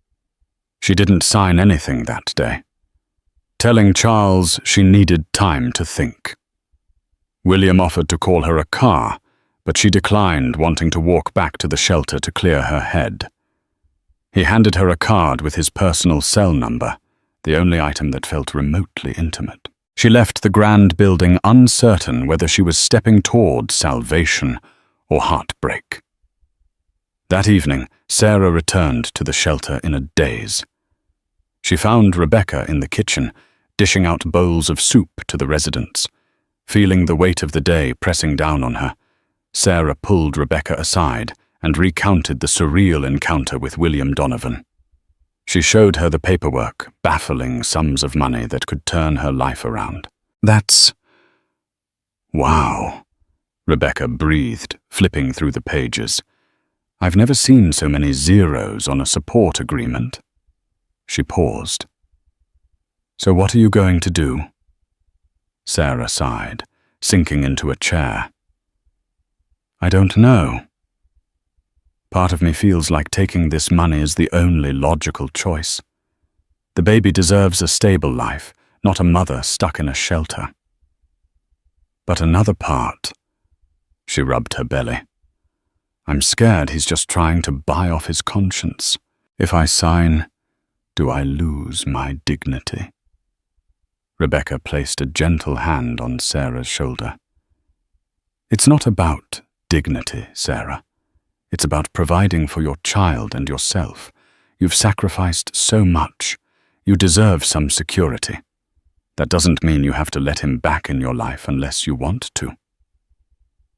Speaker 1: She didn't sign anything that day, telling Charles she needed time to think. William offered to call her a car, but she declined, wanting to walk back to the shelter to clear her head. He handed her a card with his personal cell number, the only item that felt remotely intimate. She left the grand building uncertain whether she was stepping toward salvation or heartbreak. That evening, Sarah returned to the shelter in a daze. She found Rebecca in the kitchen, dishing out bowls of soup to the residents. Feeling the weight of the day pressing down on her, Sarah pulled Rebecca aside and recounted the surreal encounter with William Donovan. She showed her the paperwork, baffling sums of money that could turn her life around. "That's... wow," Rebecca breathed, flipping through the pages. "I've never seen so many zeros on a support agreement." She paused. "So what are you going to do?" Sarah sighed, sinking into a chair. "I don't know. Part of me feels like taking this money is the only logical choice. The baby deserves a stable life, not a mother stuck in a shelter. But another part," she rubbed her belly. "I'm scared he's just trying to buy off his conscience. If I sign, do I lose my dignity?" Rebecca placed a gentle hand on Sarah's shoulder. "It's not about dignity, Sarah. It's about providing for your child and yourself. You've sacrificed so much. You deserve some security. That doesn't mean you have to let him back in your life unless you want to."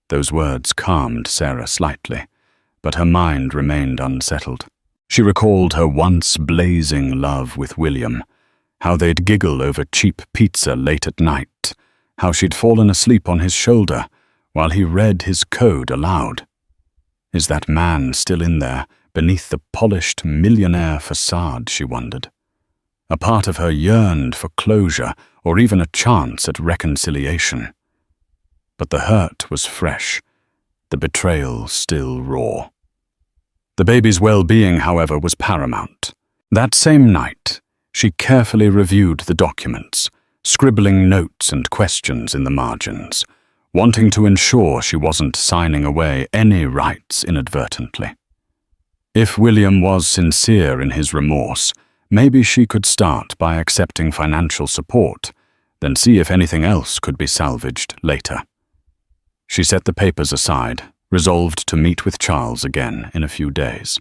Speaker 1: Those words calmed Sarah slightly, but her mind remained unsettled. She recalled her once blazing love with William, how they'd giggle over cheap pizza late at night, how she'd fallen asleep on his shoulder while he read his code aloud. Is that man still in there, beneath the polished millionaire facade, she wondered. A part of her yearned for closure or even a chance at reconciliation. But the hurt was fresh, the betrayal still raw. The baby's well-being, however, was paramount. That same night, she carefully reviewed the documents, scribbling notes and questions in the margins, wanting to ensure she wasn't signing away any rights inadvertently. If William was sincere in his remorse, maybe she could start by accepting financial support, then see if anything else could be salvaged later. She set the papers aside, resolved to meet with Charles again in a few days.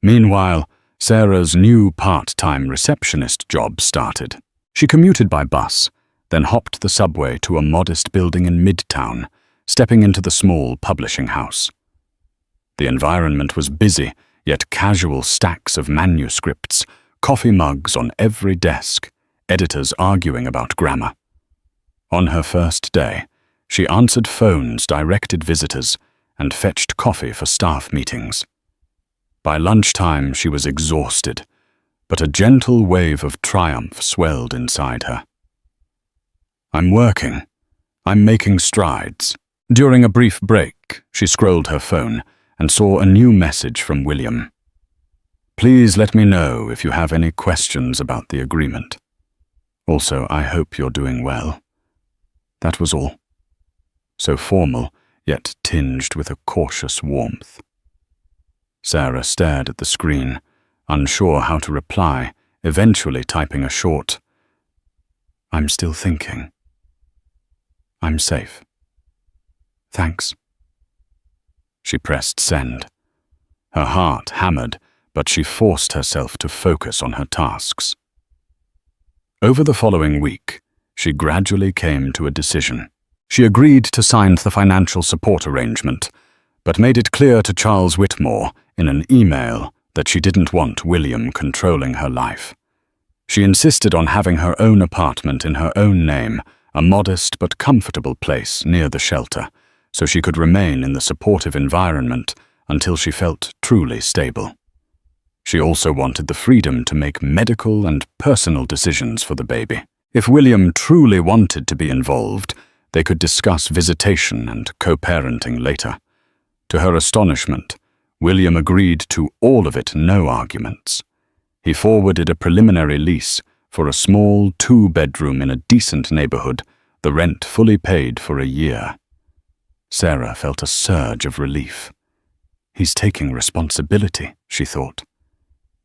Speaker 1: Meanwhile, Sarah's new part-time receptionist job started. She commuted by bus, then hopped the subway to a modest building in Midtown, stepping into the small publishing house. The environment was busy, yet casual stacks of manuscripts, coffee mugs on every desk, editors arguing about grammar. On her first day, she answered phones, directed visitors, and fetched coffee for staff meetings. By lunchtime, she was exhausted, but a gentle wave of triumph swelled inside her. "I'm working. I'm making strides." During a brief break, she scrolled her phone and saw a new message from William. "Please let me know if you have any questions about the agreement. Also, I hope you're doing well." That was all. So formal, yet tinged with a cautious warmth. Sarah stared at the screen, unsure how to reply, eventually typing a short, "I'm still thinking. I'm safe. Thanks." She pressed send. Her heart hammered, but she forced herself to focus on her tasks. Over the following week, she gradually came to a decision. She agreed to sign the financial support arrangement, but made it clear to Charles Whitmore in an email that she didn't want William controlling her life. She insisted on having her own apartment in her own name, a modest but comfortable place near the shelter, so she could remain in the supportive environment until she felt truly stable. She also wanted the freedom to make medical and personal decisions for the baby. If William truly wanted to be involved, they could discuss visitation and co-parenting later. To her astonishment, William agreed to all of it, no arguments. He forwarded a preliminary lease for a small 2-bedroom in a decent neighborhood, the rent fully paid for a year. Sarah felt a surge of relief. He's taking responsibility, she thought.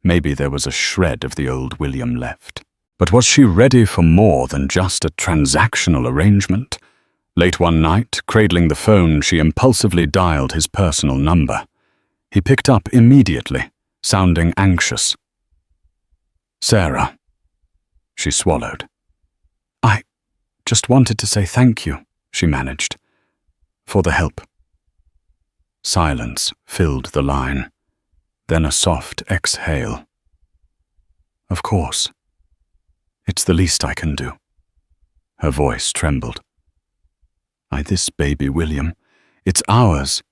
Speaker 1: Maybe there was a shred of the old William left. But was she ready for more than just a transactional arrangement? Late one night, cradling the phone, she impulsively dialed his personal number. He picked up immediately, sounding anxious. "Sarah." She swallowed. "I just wanted to say thank you," she managed, "for the help." Silence filled the line, then a soft exhale. "Of course. It's the least I can do." Her voice trembled. "This baby, William, it's ours.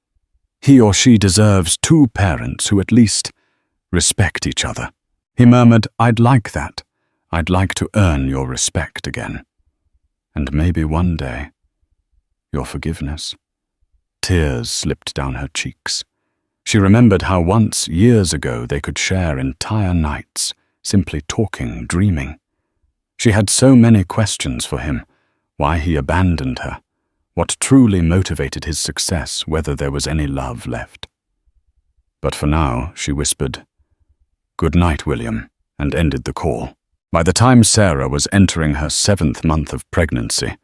Speaker 1: He or she deserves 2 parents who at least respect each other." He murmured, "I'd like that. I'd like to earn your respect again. And maybe one day, your forgiveness." Tears slipped down her cheeks. She remembered how once, years ago, they could share entire nights, simply talking, dreaming. She had so many questions for him: why he abandoned her, what truly motivated his success, whether there was any love left. But for now, she whispered, "Good night, William," and ended the call. By the time Sarah was entering her 7th month of pregnancy,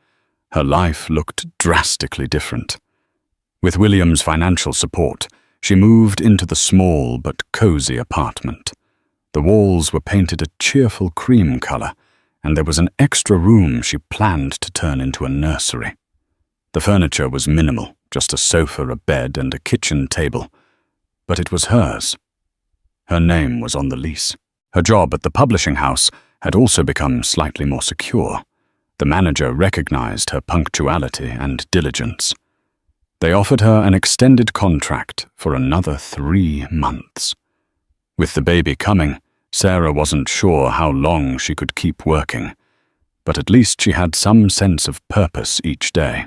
Speaker 1: her life looked drastically different. With William's financial support, she moved into the small but cozy apartment. The walls were painted a cheerful cream color, and there was an extra room she planned to turn into a nursery. The furniture was minimal, just a sofa, a bed, and a kitchen table. But it was hers. Her name was on the lease. Her job at the publishing house had also become slightly more secure. The manager recognized her punctuality and diligence. They offered her an extended contract for another 3 months. With the baby coming, Sarah wasn't sure how long she could keep working, but at least she had some sense of purpose each day.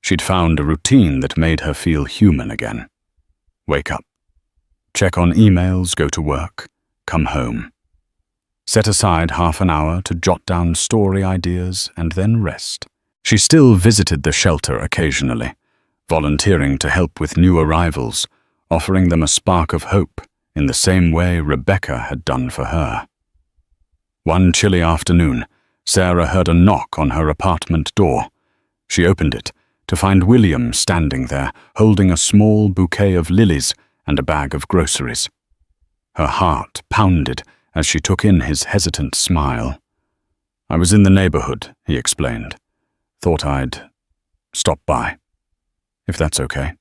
Speaker 1: She'd found a routine that made her feel human again. Wake up, check on emails, go to work, come home. Set aside half an hour to jot down story ideas and then rest. She still visited the shelter occasionally, volunteering to help with new arrivals, offering them a spark of hope in the same way Rebecca had done for her. One chilly afternoon, Sarah heard a knock on her apartment door. She opened it to find William standing there, holding a small bouquet of lilies and a bag of groceries. Her heart pounded as she took in his hesitant smile. "I was in the neighborhood," he explained. "Thought I'd stop by, if that's okay."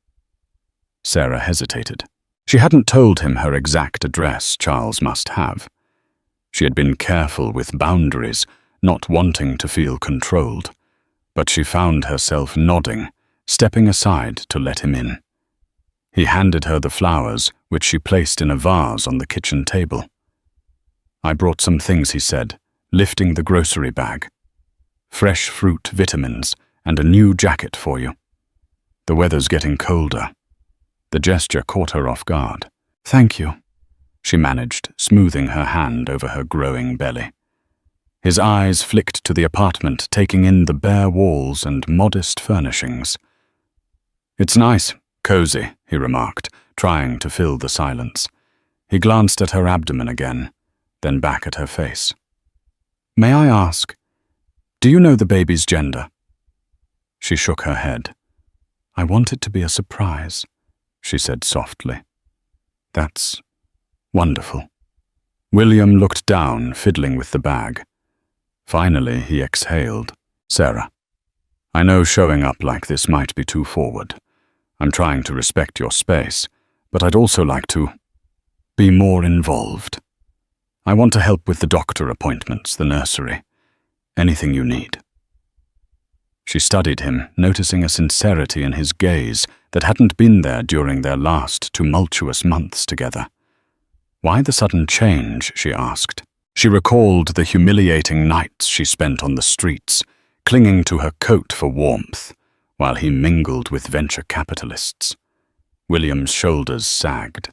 Speaker 1: Sarah hesitated. She hadn't told him her exact address Charles must have. She had been careful with boundaries, not wanting to feel controlled. But she found herself nodding, stepping aside to let him in. He handed her the flowers, which she placed in a vase on the kitchen table. "I brought some things," he said, lifting the grocery bag. "Fresh fruit, vitamins, and a new jacket for you. The weather's getting colder." The gesture caught her off guard. "Thank you," she managed, smoothing her hand over her growing belly. His eyes flicked to the apartment, taking in the bare walls and modest furnishings. "It's nice, cozy," he remarked, trying to fill the silence. He glanced at her abdomen again, then back at her face. "May I ask, do you know the baby's gender?" She shook her head. "I want it to be a surprise," she said softly. "That's wonderful." William looked down, fiddling with the bag. Finally, he exhaled. "Sarah, I know showing up like this might be too forward. I'm trying to respect your space, but I'd also like to be more involved. I want to help with the doctor appointments, the nursery. Anything you need." She studied him, noticing a sincerity in his gaze that hadn't been there during their last tumultuous months together. Why the sudden change, she asked. She recalled the humiliating nights she spent on the streets, clinging to her coat for warmth, while he mingled with venture capitalists. William's shoulders sagged.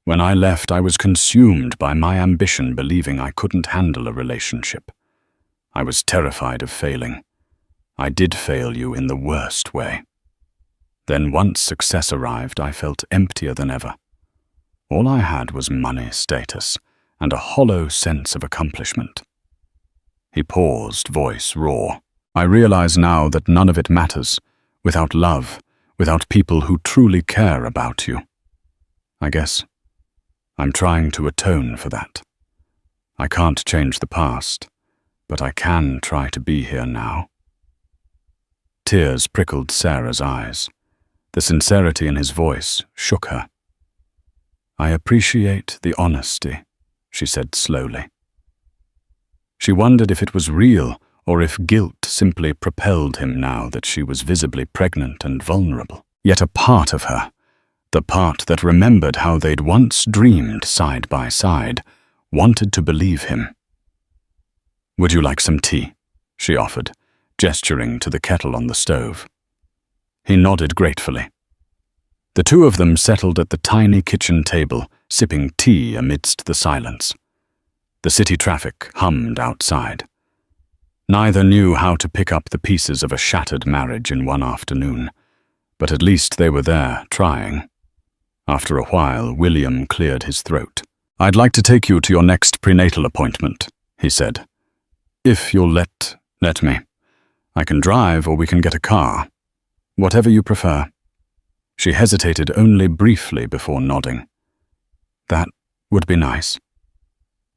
Speaker 1: "When I left, I was consumed by my ambition, believing I couldn't handle a relationship. I was terrified of failing. I did fail you in the worst way. Then once success arrived, I felt emptier than ever. All I had was money, status, and a hollow sense of accomplishment." He paused, voice raw. "I realize now that none of it matters, without love, without people who truly care about you. I guess I'm trying to atone for that. I can't change the past, but I can try to be here now." Tears prickled Sarah's eyes. The sincerity in his voice shook her. "I appreciate the honesty," she said slowly. She wondered if it was real or if guilt simply propelled him now that she was visibly pregnant and vulnerable. Yet a part of her, the part that remembered how they'd once dreamed side by side, wanted to believe him. "Would you like some tea?" she offered, gesturing to the kettle on the stove. He nodded gratefully. The two of them settled at the tiny kitchen table, sipping tea amidst the silence. The city traffic hummed outside. Neither knew how to pick up the pieces of a shattered marriage in one afternoon, but at least they were there, trying. After a while, William cleared his throat. "I'd like to take you to your next prenatal appointment," he said. "If you'll let me. I can drive or we can get a car. Whatever you prefer." She hesitated only briefly before nodding. "That would be nice."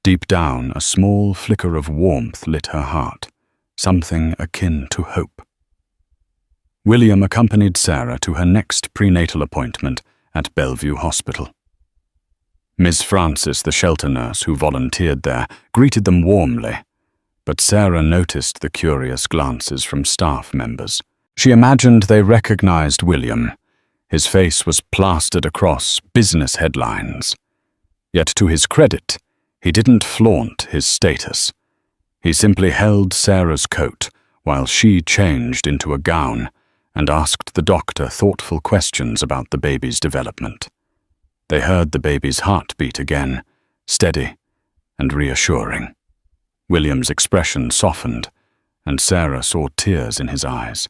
Speaker 1: Deep down, a small flicker of warmth lit her heart, something akin to hope. William accompanied Sarah to her next prenatal appointment at Bellevue Hospital. Ms. Francis, the shelter nurse who volunteered there, greeted them warmly, but Sarah noticed the curious glances from staff members. She imagined they recognized William. His face was plastered across business headlines. Yet to his credit, he didn't flaunt his status. He simply held Sarah's coat while she changed into a gown and asked the doctor thoughtful questions about the baby's development. They heard the baby's heartbeat again, steady and reassuring. William's expression softened, and Sarah saw tears in his eyes.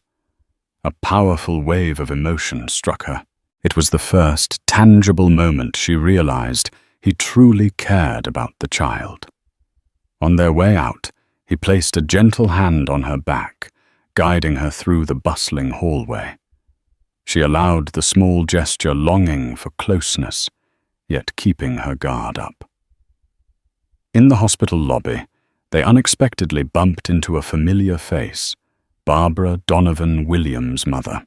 Speaker 1: A powerful wave of emotion struck her. It was the first tangible moment she realized he truly cared about the child. On their way out, he placed a gentle hand on her back, guiding her through the bustling hallway. She allowed the small gesture longing for closeness, yet keeping her guard up. In the hospital lobby, they unexpectedly bumped into a familiar face, Barbara Donovan Williams' mother.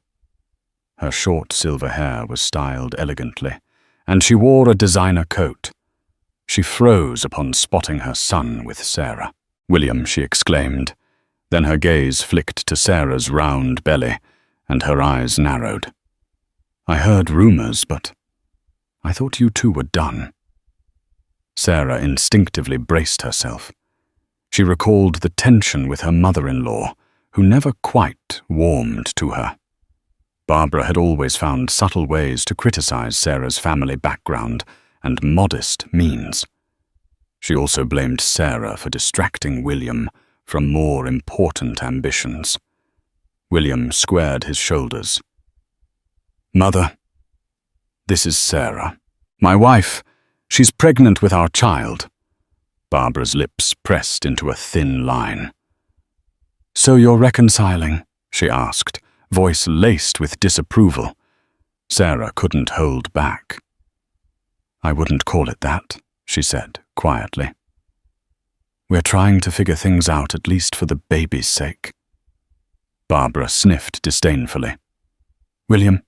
Speaker 1: Her short silver hair was styled elegantly, and she wore a designer coat. She froze upon spotting her son with Sarah. "William," she exclaimed. Then her gaze flicked to Sarah's round belly, and her eyes narrowed. "I heard rumors, but I thought you two were done." Sarah instinctively braced herself. She recalled the tension with her mother-in-law, who never quite warmed to her. Barbara had always found subtle ways to criticize Sarah's family background and modest means. She also blamed Sarah for distracting William from more important ambitions. William squared his shoulders. "Mother, this is Sarah. My wife. She's pregnant with our child." Barbara's lips pressed into a thin line. "So you're reconciling?" she asked, voice laced with disapproval. Sarah couldn't hold back. "I wouldn't call it that," she said quietly. "We're trying to figure things out, at least for the baby's sake." Barbara sniffed disdainfully. "William,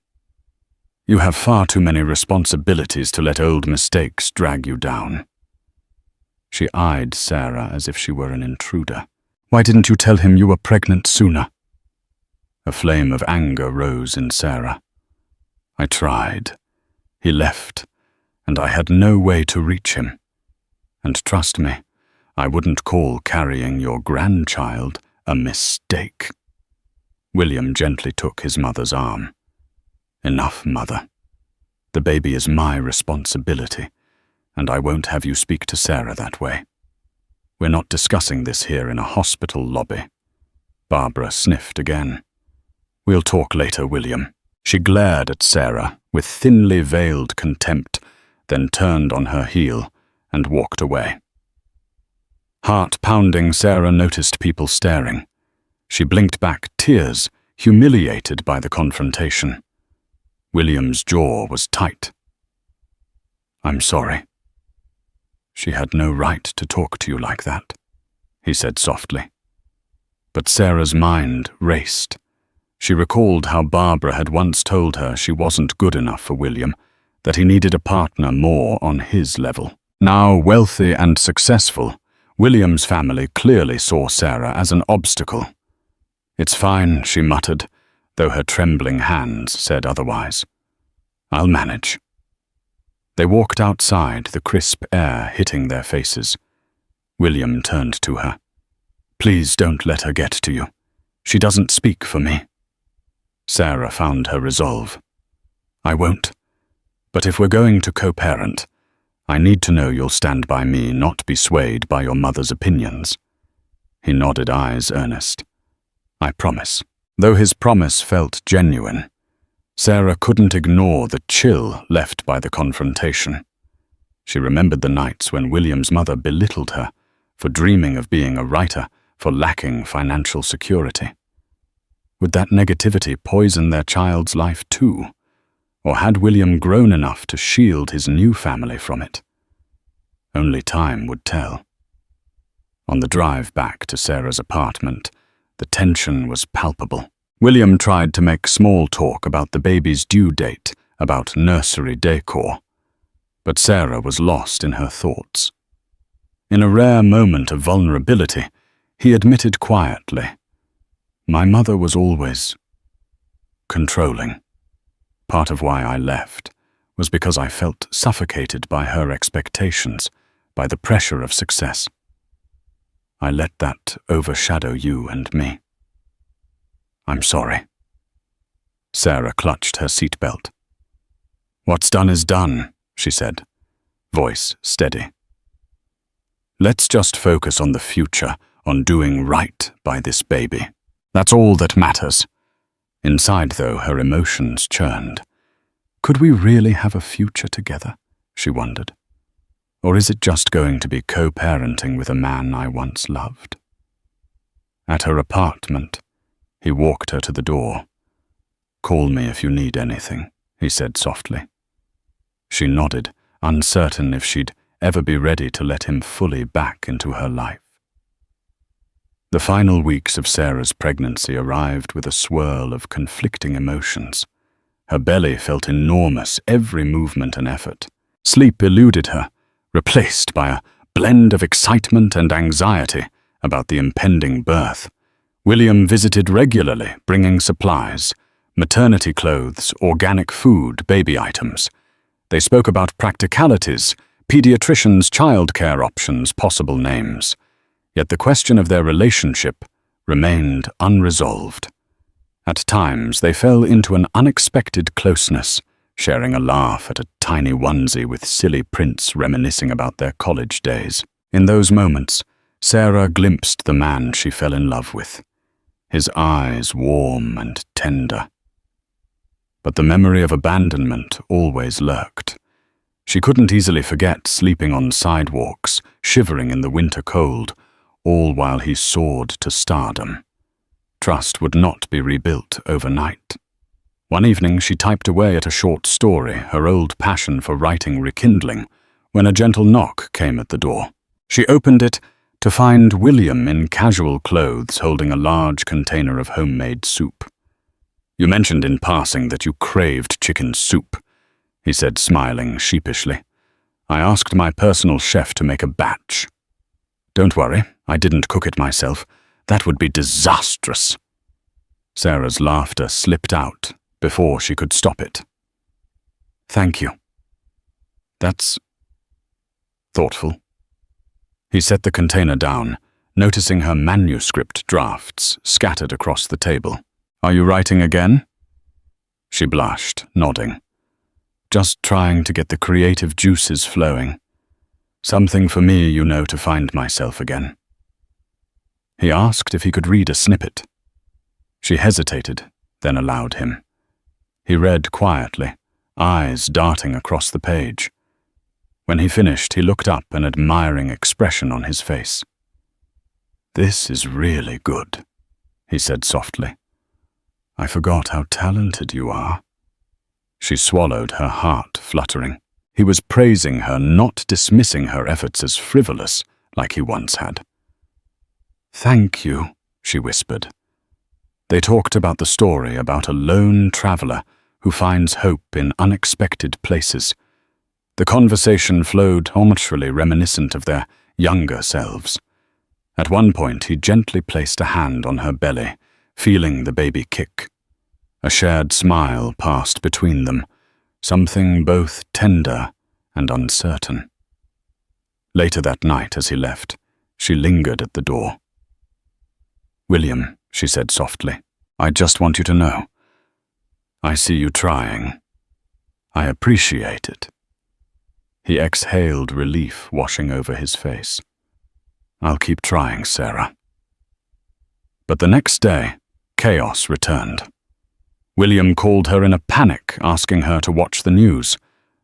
Speaker 1: you have far too many responsibilities to let old mistakes drag you down." She eyed Sarah as if she were an intruder. "Why didn't you tell him you were pregnant sooner?" A flame of anger rose in Sarah. "I tried. He left, and I had no way to reach him. And trust me, I wouldn't call carrying your grandchild a mistake." William gently took his mother's arm. "Enough, Mother. The baby is my responsibility, and I won't have you speak to Sarah that way. We're not discussing this here in a hospital lobby." Barbara sniffed again. "We'll talk later, William." She glared at Sarah with thinly veiled contempt, then turned on her heel and walked away. Heart-pounding, Sarah noticed people staring. She blinked back, tears, humiliated by the confrontation. William's jaw was tight. "I'm sorry. She had no right to talk to you like that," he said softly. But Sarah's mind raced. She recalled how Barbara had once told her she wasn't good enough for William, that he needed a partner more on his level. Now wealthy and successful, William's family clearly saw Sarah as an obstacle. "It's fine," she muttered, though her trembling hands said otherwise. "I'll manage." They walked outside, the crisp air hitting their faces. William turned to her. "Please don't let her get to you. She doesn't speak for me." Sarah found her resolve. "I won't. But if we're going to co-parent, I need to know you'll stand by me, not be swayed by your mother's opinions." He nodded, eyes earnest. "I promise." Though his promise felt genuine, Sarah couldn't ignore the chill left by the confrontation. She remembered the nights when William's mother belittled her for dreaming of being a writer, for lacking financial security. Would that negativity poison their child's life too? Or had William grown enough to shield his new family from it? Only time would tell. On the drive back to Sarah's apartment, the tension was palpable. William tried to make small talk about the baby's due date, about nursery decor, but Sarah was lost in her thoughts. In a rare moment of vulnerability, he admitted quietly, "My mother was always controlling. Part of why I left was because I felt suffocated by her expectations, by the pressure of success. I let that overshadow you and me. I'm sorry." Sarah clutched her seatbelt. "What's done is done," she said, voice steady. "Let's just focus on the future, on doing right by this baby. That's all that matters." Inside, though, her emotions churned. Could we really have a future together, she wondered? Or is it just going to be co-parenting with a man I once loved? At her apartment, he walked her to the door. "Call me if you need anything," he said softly. She nodded, uncertain if she'd ever be ready to let him fully back into her life. The final weeks of Sarah's pregnancy arrived with a swirl of conflicting emotions. Her belly felt enormous, every movement an effort. Sleep eluded her, replaced by a blend of excitement and anxiety about the impending birth. William visited regularly, bringing supplies, maternity clothes, organic food, baby items. They spoke about practicalities, pediatricians' childcare options, possible names. Yet the question of their relationship remained unresolved. At times, they fell into an unexpected closeness, sharing a laugh at a tiny onesie with silly prints reminiscing about their college days. In those moments, Sarah glimpsed the man she fell in love with, his eyes warm and tender. But the memory of abandonment always lurked. She couldn't easily forget sleeping on sidewalks, shivering in the winter cold, all while he soared to stardom. Trust would not be rebuilt overnight. One evening she typed away at a short story, her old passion for writing rekindling, when a gentle knock came at the door. She opened it to find William in casual clothes holding a large container of homemade soup. "You mentioned in passing that you craved chicken soup," he said, smiling sheepishly. "I asked my personal chef to make a batch." Don't worry, I didn't cook it myself. That would be disastrous. Sarah's laughter slipped out before she could stop it. Thank you. That's thoughtful. He set the container down, noticing her manuscript drafts scattered across the table. Are you writing again? She blushed, nodding. Just trying to get the creative juices flowing. Something for me, you know, to find myself again. He asked if he could read a snippet. She hesitated, then allowed him. He read quietly, eyes darting across the page. When he finished, he looked up, an admiring expression on his face. This is really good, he said softly. I forgot how talented you are. She swallowed, her heart fluttering. He was praising her, not dismissing her efforts as frivolous, like he once had. Thank you, she whispered. They talked about the story about a lone traveler who finds hope in unexpected places. The conversation flowed naturally, reminiscent of their younger selves. At one point, he gently placed a hand on her belly, feeling the baby kick. A shared smile passed between them, something both tender and uncertain. Later that night, as he left, she lingered at the door. William, she said softly, I just want you to know. I see you trying. I appreciate it. He exhaled, relief washing over his face. I'll keep trying, Sarah. But the next day, chaos returned. William called her in a panic, asking her to watch the news.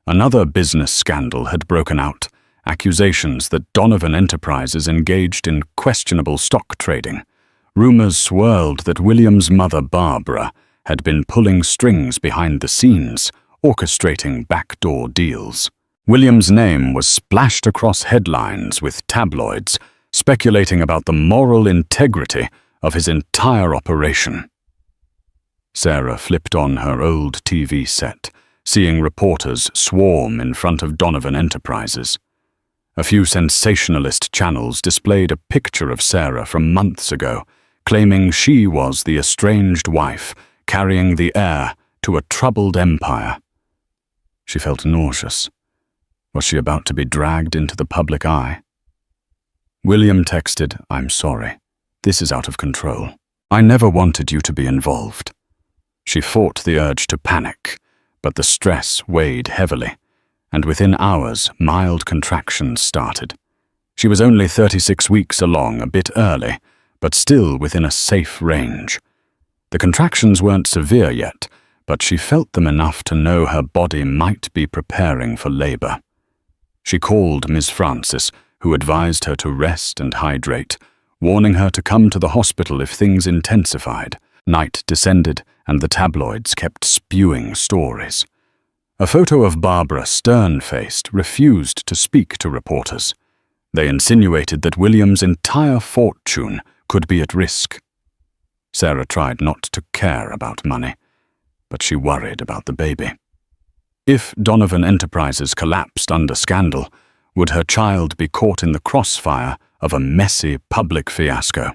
Speaker 1: Another business scandal had broken out, accusations that Donovan Enterprises engaged in questionable stock trading. Rumors swirled that William's mother, Barbara, had been pulling strings behind the scenes, orchestrating backdoor deals. William's name was splashed across headlines with tabloids, speculating about the moral integrity of his entire operation. Sarah flipped on her old TV set, seeing reporters swarm in front of Donovan Enterprises. A few sensationalist channels displayed a picture of Sarah from months ago, claiming she was the estranged wife carrying the heir to a troubled empire. She felt nauseous. Was she about to be dragged into the public eye? William texted, I'm sorry. This is out of control. I never wanted you to be involved. She fought the urge to panic, but the stress weighed heavily, and within hours, mild contractions started. She was only 36 weeks along, a bit early, but still within a safe range. The contractions weren't severe yet, but she felt them enough to know her body might be preparing for labor. She called Miss Francis, who advised her to rest and hydrate, warning her to come to the hospital if things intensified. Night descended, and the tabloids kept spewing stories. A photo of Barbara, stern-faced, refused to speak to reporters. They insinuated that William's entire fortune could be at risk. Sarah tried not to care about money, but she worried about the baby. If Donovan Enterprises collapsed under scandal, would her child be caught in the crossfire of a messy public fiasco?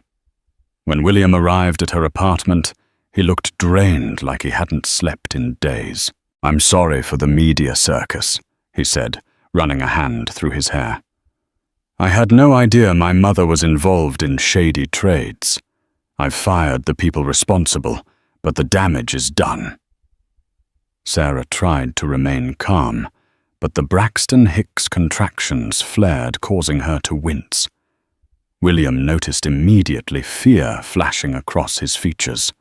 Speaker 1: When William arrived at her apartment, he looked drained, like he hadn't slept in days. I'm sorry for the media circus, he said, running a hand through his hair. I had no idea my mother was involved in shady trades. I've fired the people responsible, but the damage is done. Sarah tried to remain calm, but the Braxton Hicks contractions flared, causing her to wince. William noticed immediately fear flashing across his features.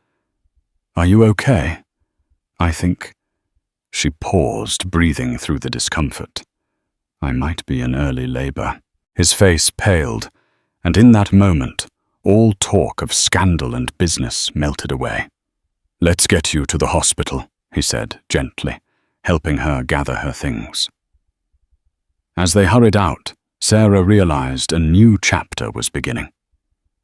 Speaker 1: Are you okay? I think. She paused, breathing through the discomfort. I might be in early labor. His face paled, and in that moment, all talk of scandal and business melted away. Let's get you to the hospital, he said gently, helping her gather her things. As they hurried out, Sarah realized a new chapter was beginning.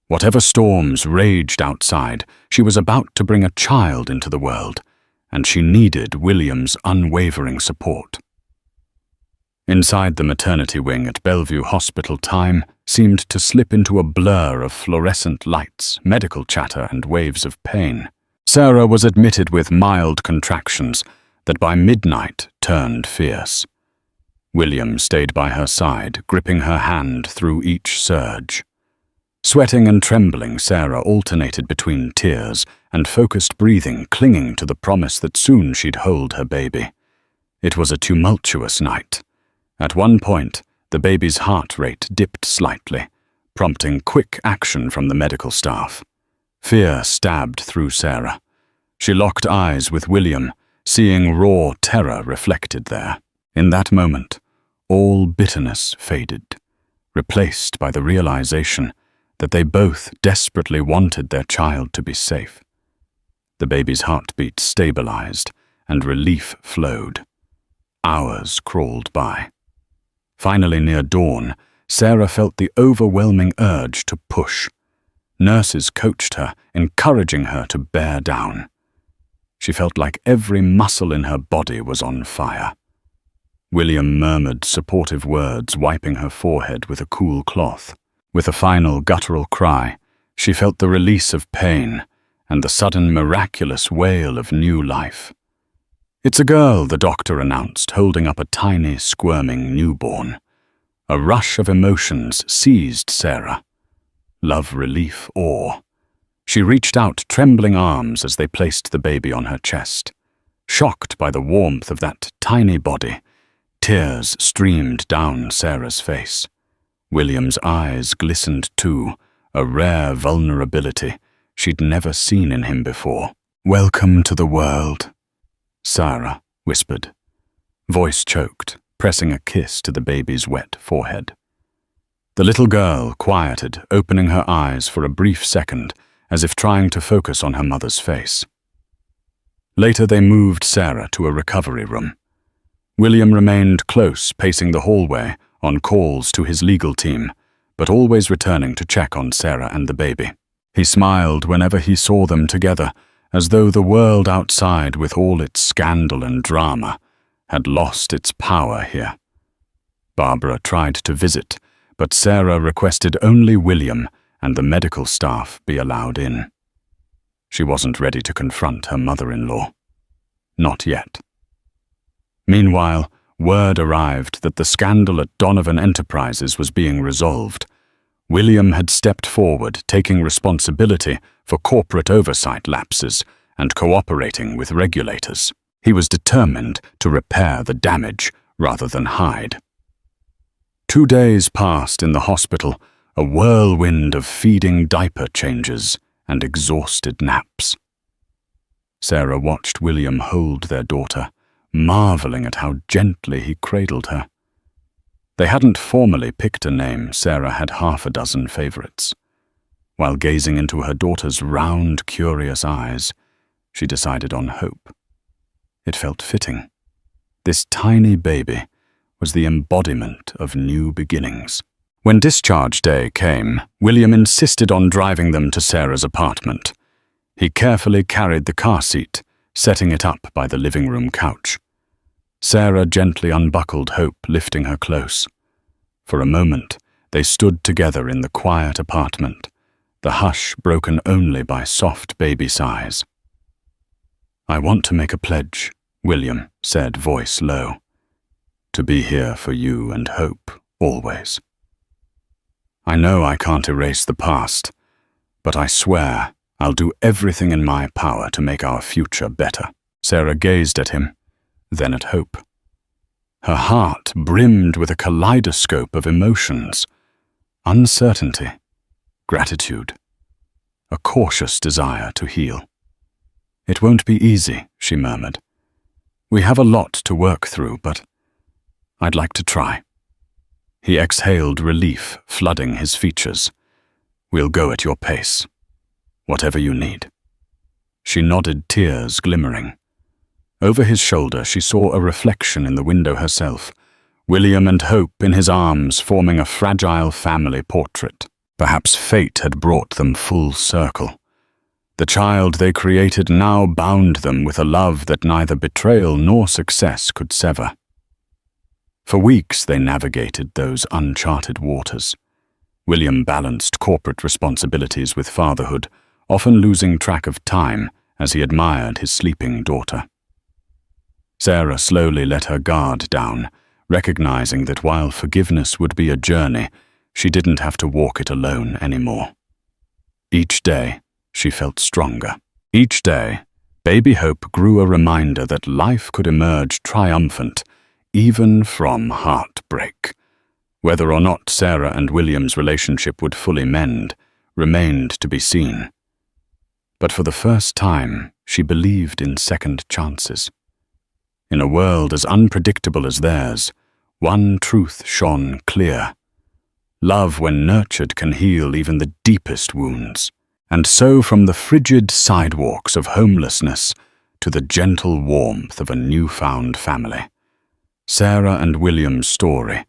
Speaker 1: Whatever storms raged outside, she was about to bring a child into the world, and she needed William's unwavering support. Inside the maternity wing at Bellevue Hospital, time seemed to slip into a blur of fluorescent lights, medical chatter, and waves of pain. Sarah was admitted with mild contractions that by midnight turned fierce. William stayed by her side, gripping her hand through each surge. Sweating and trembling, Sarah alternated between tears and focused breathing, clinging to the promise that soon she'd hold her baby. It was a tumultuous night. At one point, the baby's heart rate dipped slightly, prompting quick action from the medical staff. Fear stabbed through Sarah. She locked eyes with William, seeing raw terror reflected there. In that moment, all bitterness faded, replaced by the realization that they both desperately wanted their child to be safe. The baby's heartbeat stabilized, and relief flowed. Hours crawled by. Finally, near dawn, Sarah felt the overwhelming urge to push. Nurses coached her, encouraging her to bear down. She felt like every muscle in her body was on fire. William murmured supportive words, wiping her forehead with a cool cloth. With a final guttural cry, she felt the release of pain and the sudden miraculous wail of new life. "It's a girl," the doctor announced, holding up a tiny, squirming newborn. A rush of emotions seized Sarah. Love, relief, awe. She reached out trembling arms as they placed the baby on her chest. Shocked by the warmth of that tiny body, tears streamed down Sarah's face. William's eyes glistened too, a rare vulnerability she'd never seen in him before. "Welcome to the world," Sarah whispered, voice choked, pressing a kiss to the baby's wet forehead. The little girl quieted, opening her eyes for a brief second, as if trying to focus on her mother's face. Later they moved Sarah to a recovery room. William remained close, pacing the hallway, on calls to his legal team, but always returning to check on Sarah and the baby. He smiled whenever he saw them together, as though the world outside, with all its scandal and drama, had lost its power here. Barbara tried to visit, but Sarah requested only William and the medical staff be allowed in. She wasn't ready to confront her mother-in-law. Not yet. Meanwhile, word arrived that the scandal at Donovan Enterprises was being resolved. William had stepped forward, taking responsibility for corporate oversight lapses and cooperating with regulators. He was determined to repair the damage rather than hide. 2 days passed in the hospital, a whirlwind of feeding diaper changes and exhausted naps. Sarah watched William hold their daughter, marveling at how gently he cradled her. They hadn't formally picked a name. Sarah had half a dozen favorites. While gazing into her daughter's round, curious eyes, she decided on Hope. It felt fitting. This tiny baby was the embodiment of new beginnings. When discharge day came, William insisted on driving them to Sarah's apartment. He carefully carried the car seat, setting it up by the living room couch. Sarah gently unbuckled Hope, lifting her close. For a moment, they stood together in the quiet apartment, the hush broken only by soft baby sighs. "I want to make a pledge," William said, voice low. "To be here for you and Hope, always. I know I can't erase the past, but I swear I'll do everything in my power to make our future better." Sarah gazed at him, then at Hope. Her heart brimmed with a kaleidoscope of emotions: uncertainty, gratitude, a cautious desire to heal. "It won't be easy," she murmured. "We have a lot to work through, but I'd like to try." He exhaled relief, flooding his features. "We'll go at your pace. Whatever you need." She nodded, tears glimmering. Over his shoulder, she saw a reflection in the window herself, William and Hope in his arms, forming a fragile family portrait. Perhaps fate had brought them full circle. The child they created now bound them with a love that neither betrayal nor success could sever. For weeks they navigated those uncharted waters. William balanced corporate responsibilities with fatherhood, often losing track of time as he admired his sleeping daughter. Sarah slowly let her guard down, recognizing that while forgiveness would be a journey, she didn't have to walk it alone anymore. Each day, she felt stronger. Each day, baby Hope grew a reminder that life could emerge triumphant, even from heartbreak. Whether or not Sarah and William's relationship would fully mend remained to be seen. But for the first time, she believed in second chances. In a world as unpredictable as theirs, one truth shone clear. Love, when nurtured, can heal even the deepest wounds. And so from the frigid sidewalks of homelessness to the gentle warmth of a newfound family, Sarah and William's story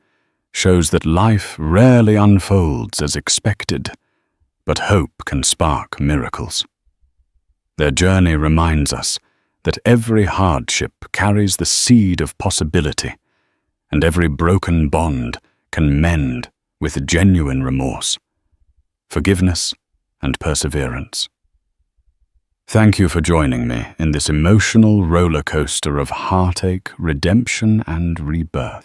Speaker 1: shows that life rarely unfolds as expected, but hope can spark miracles. Their journey reminds us that every hardship carries the seed of possibility, and every broken bond can mend with genuine remorse, forgiveness, and perseverance. Thank you for joining me in this emotional roller coaster of heartache, redemption, and rebirth.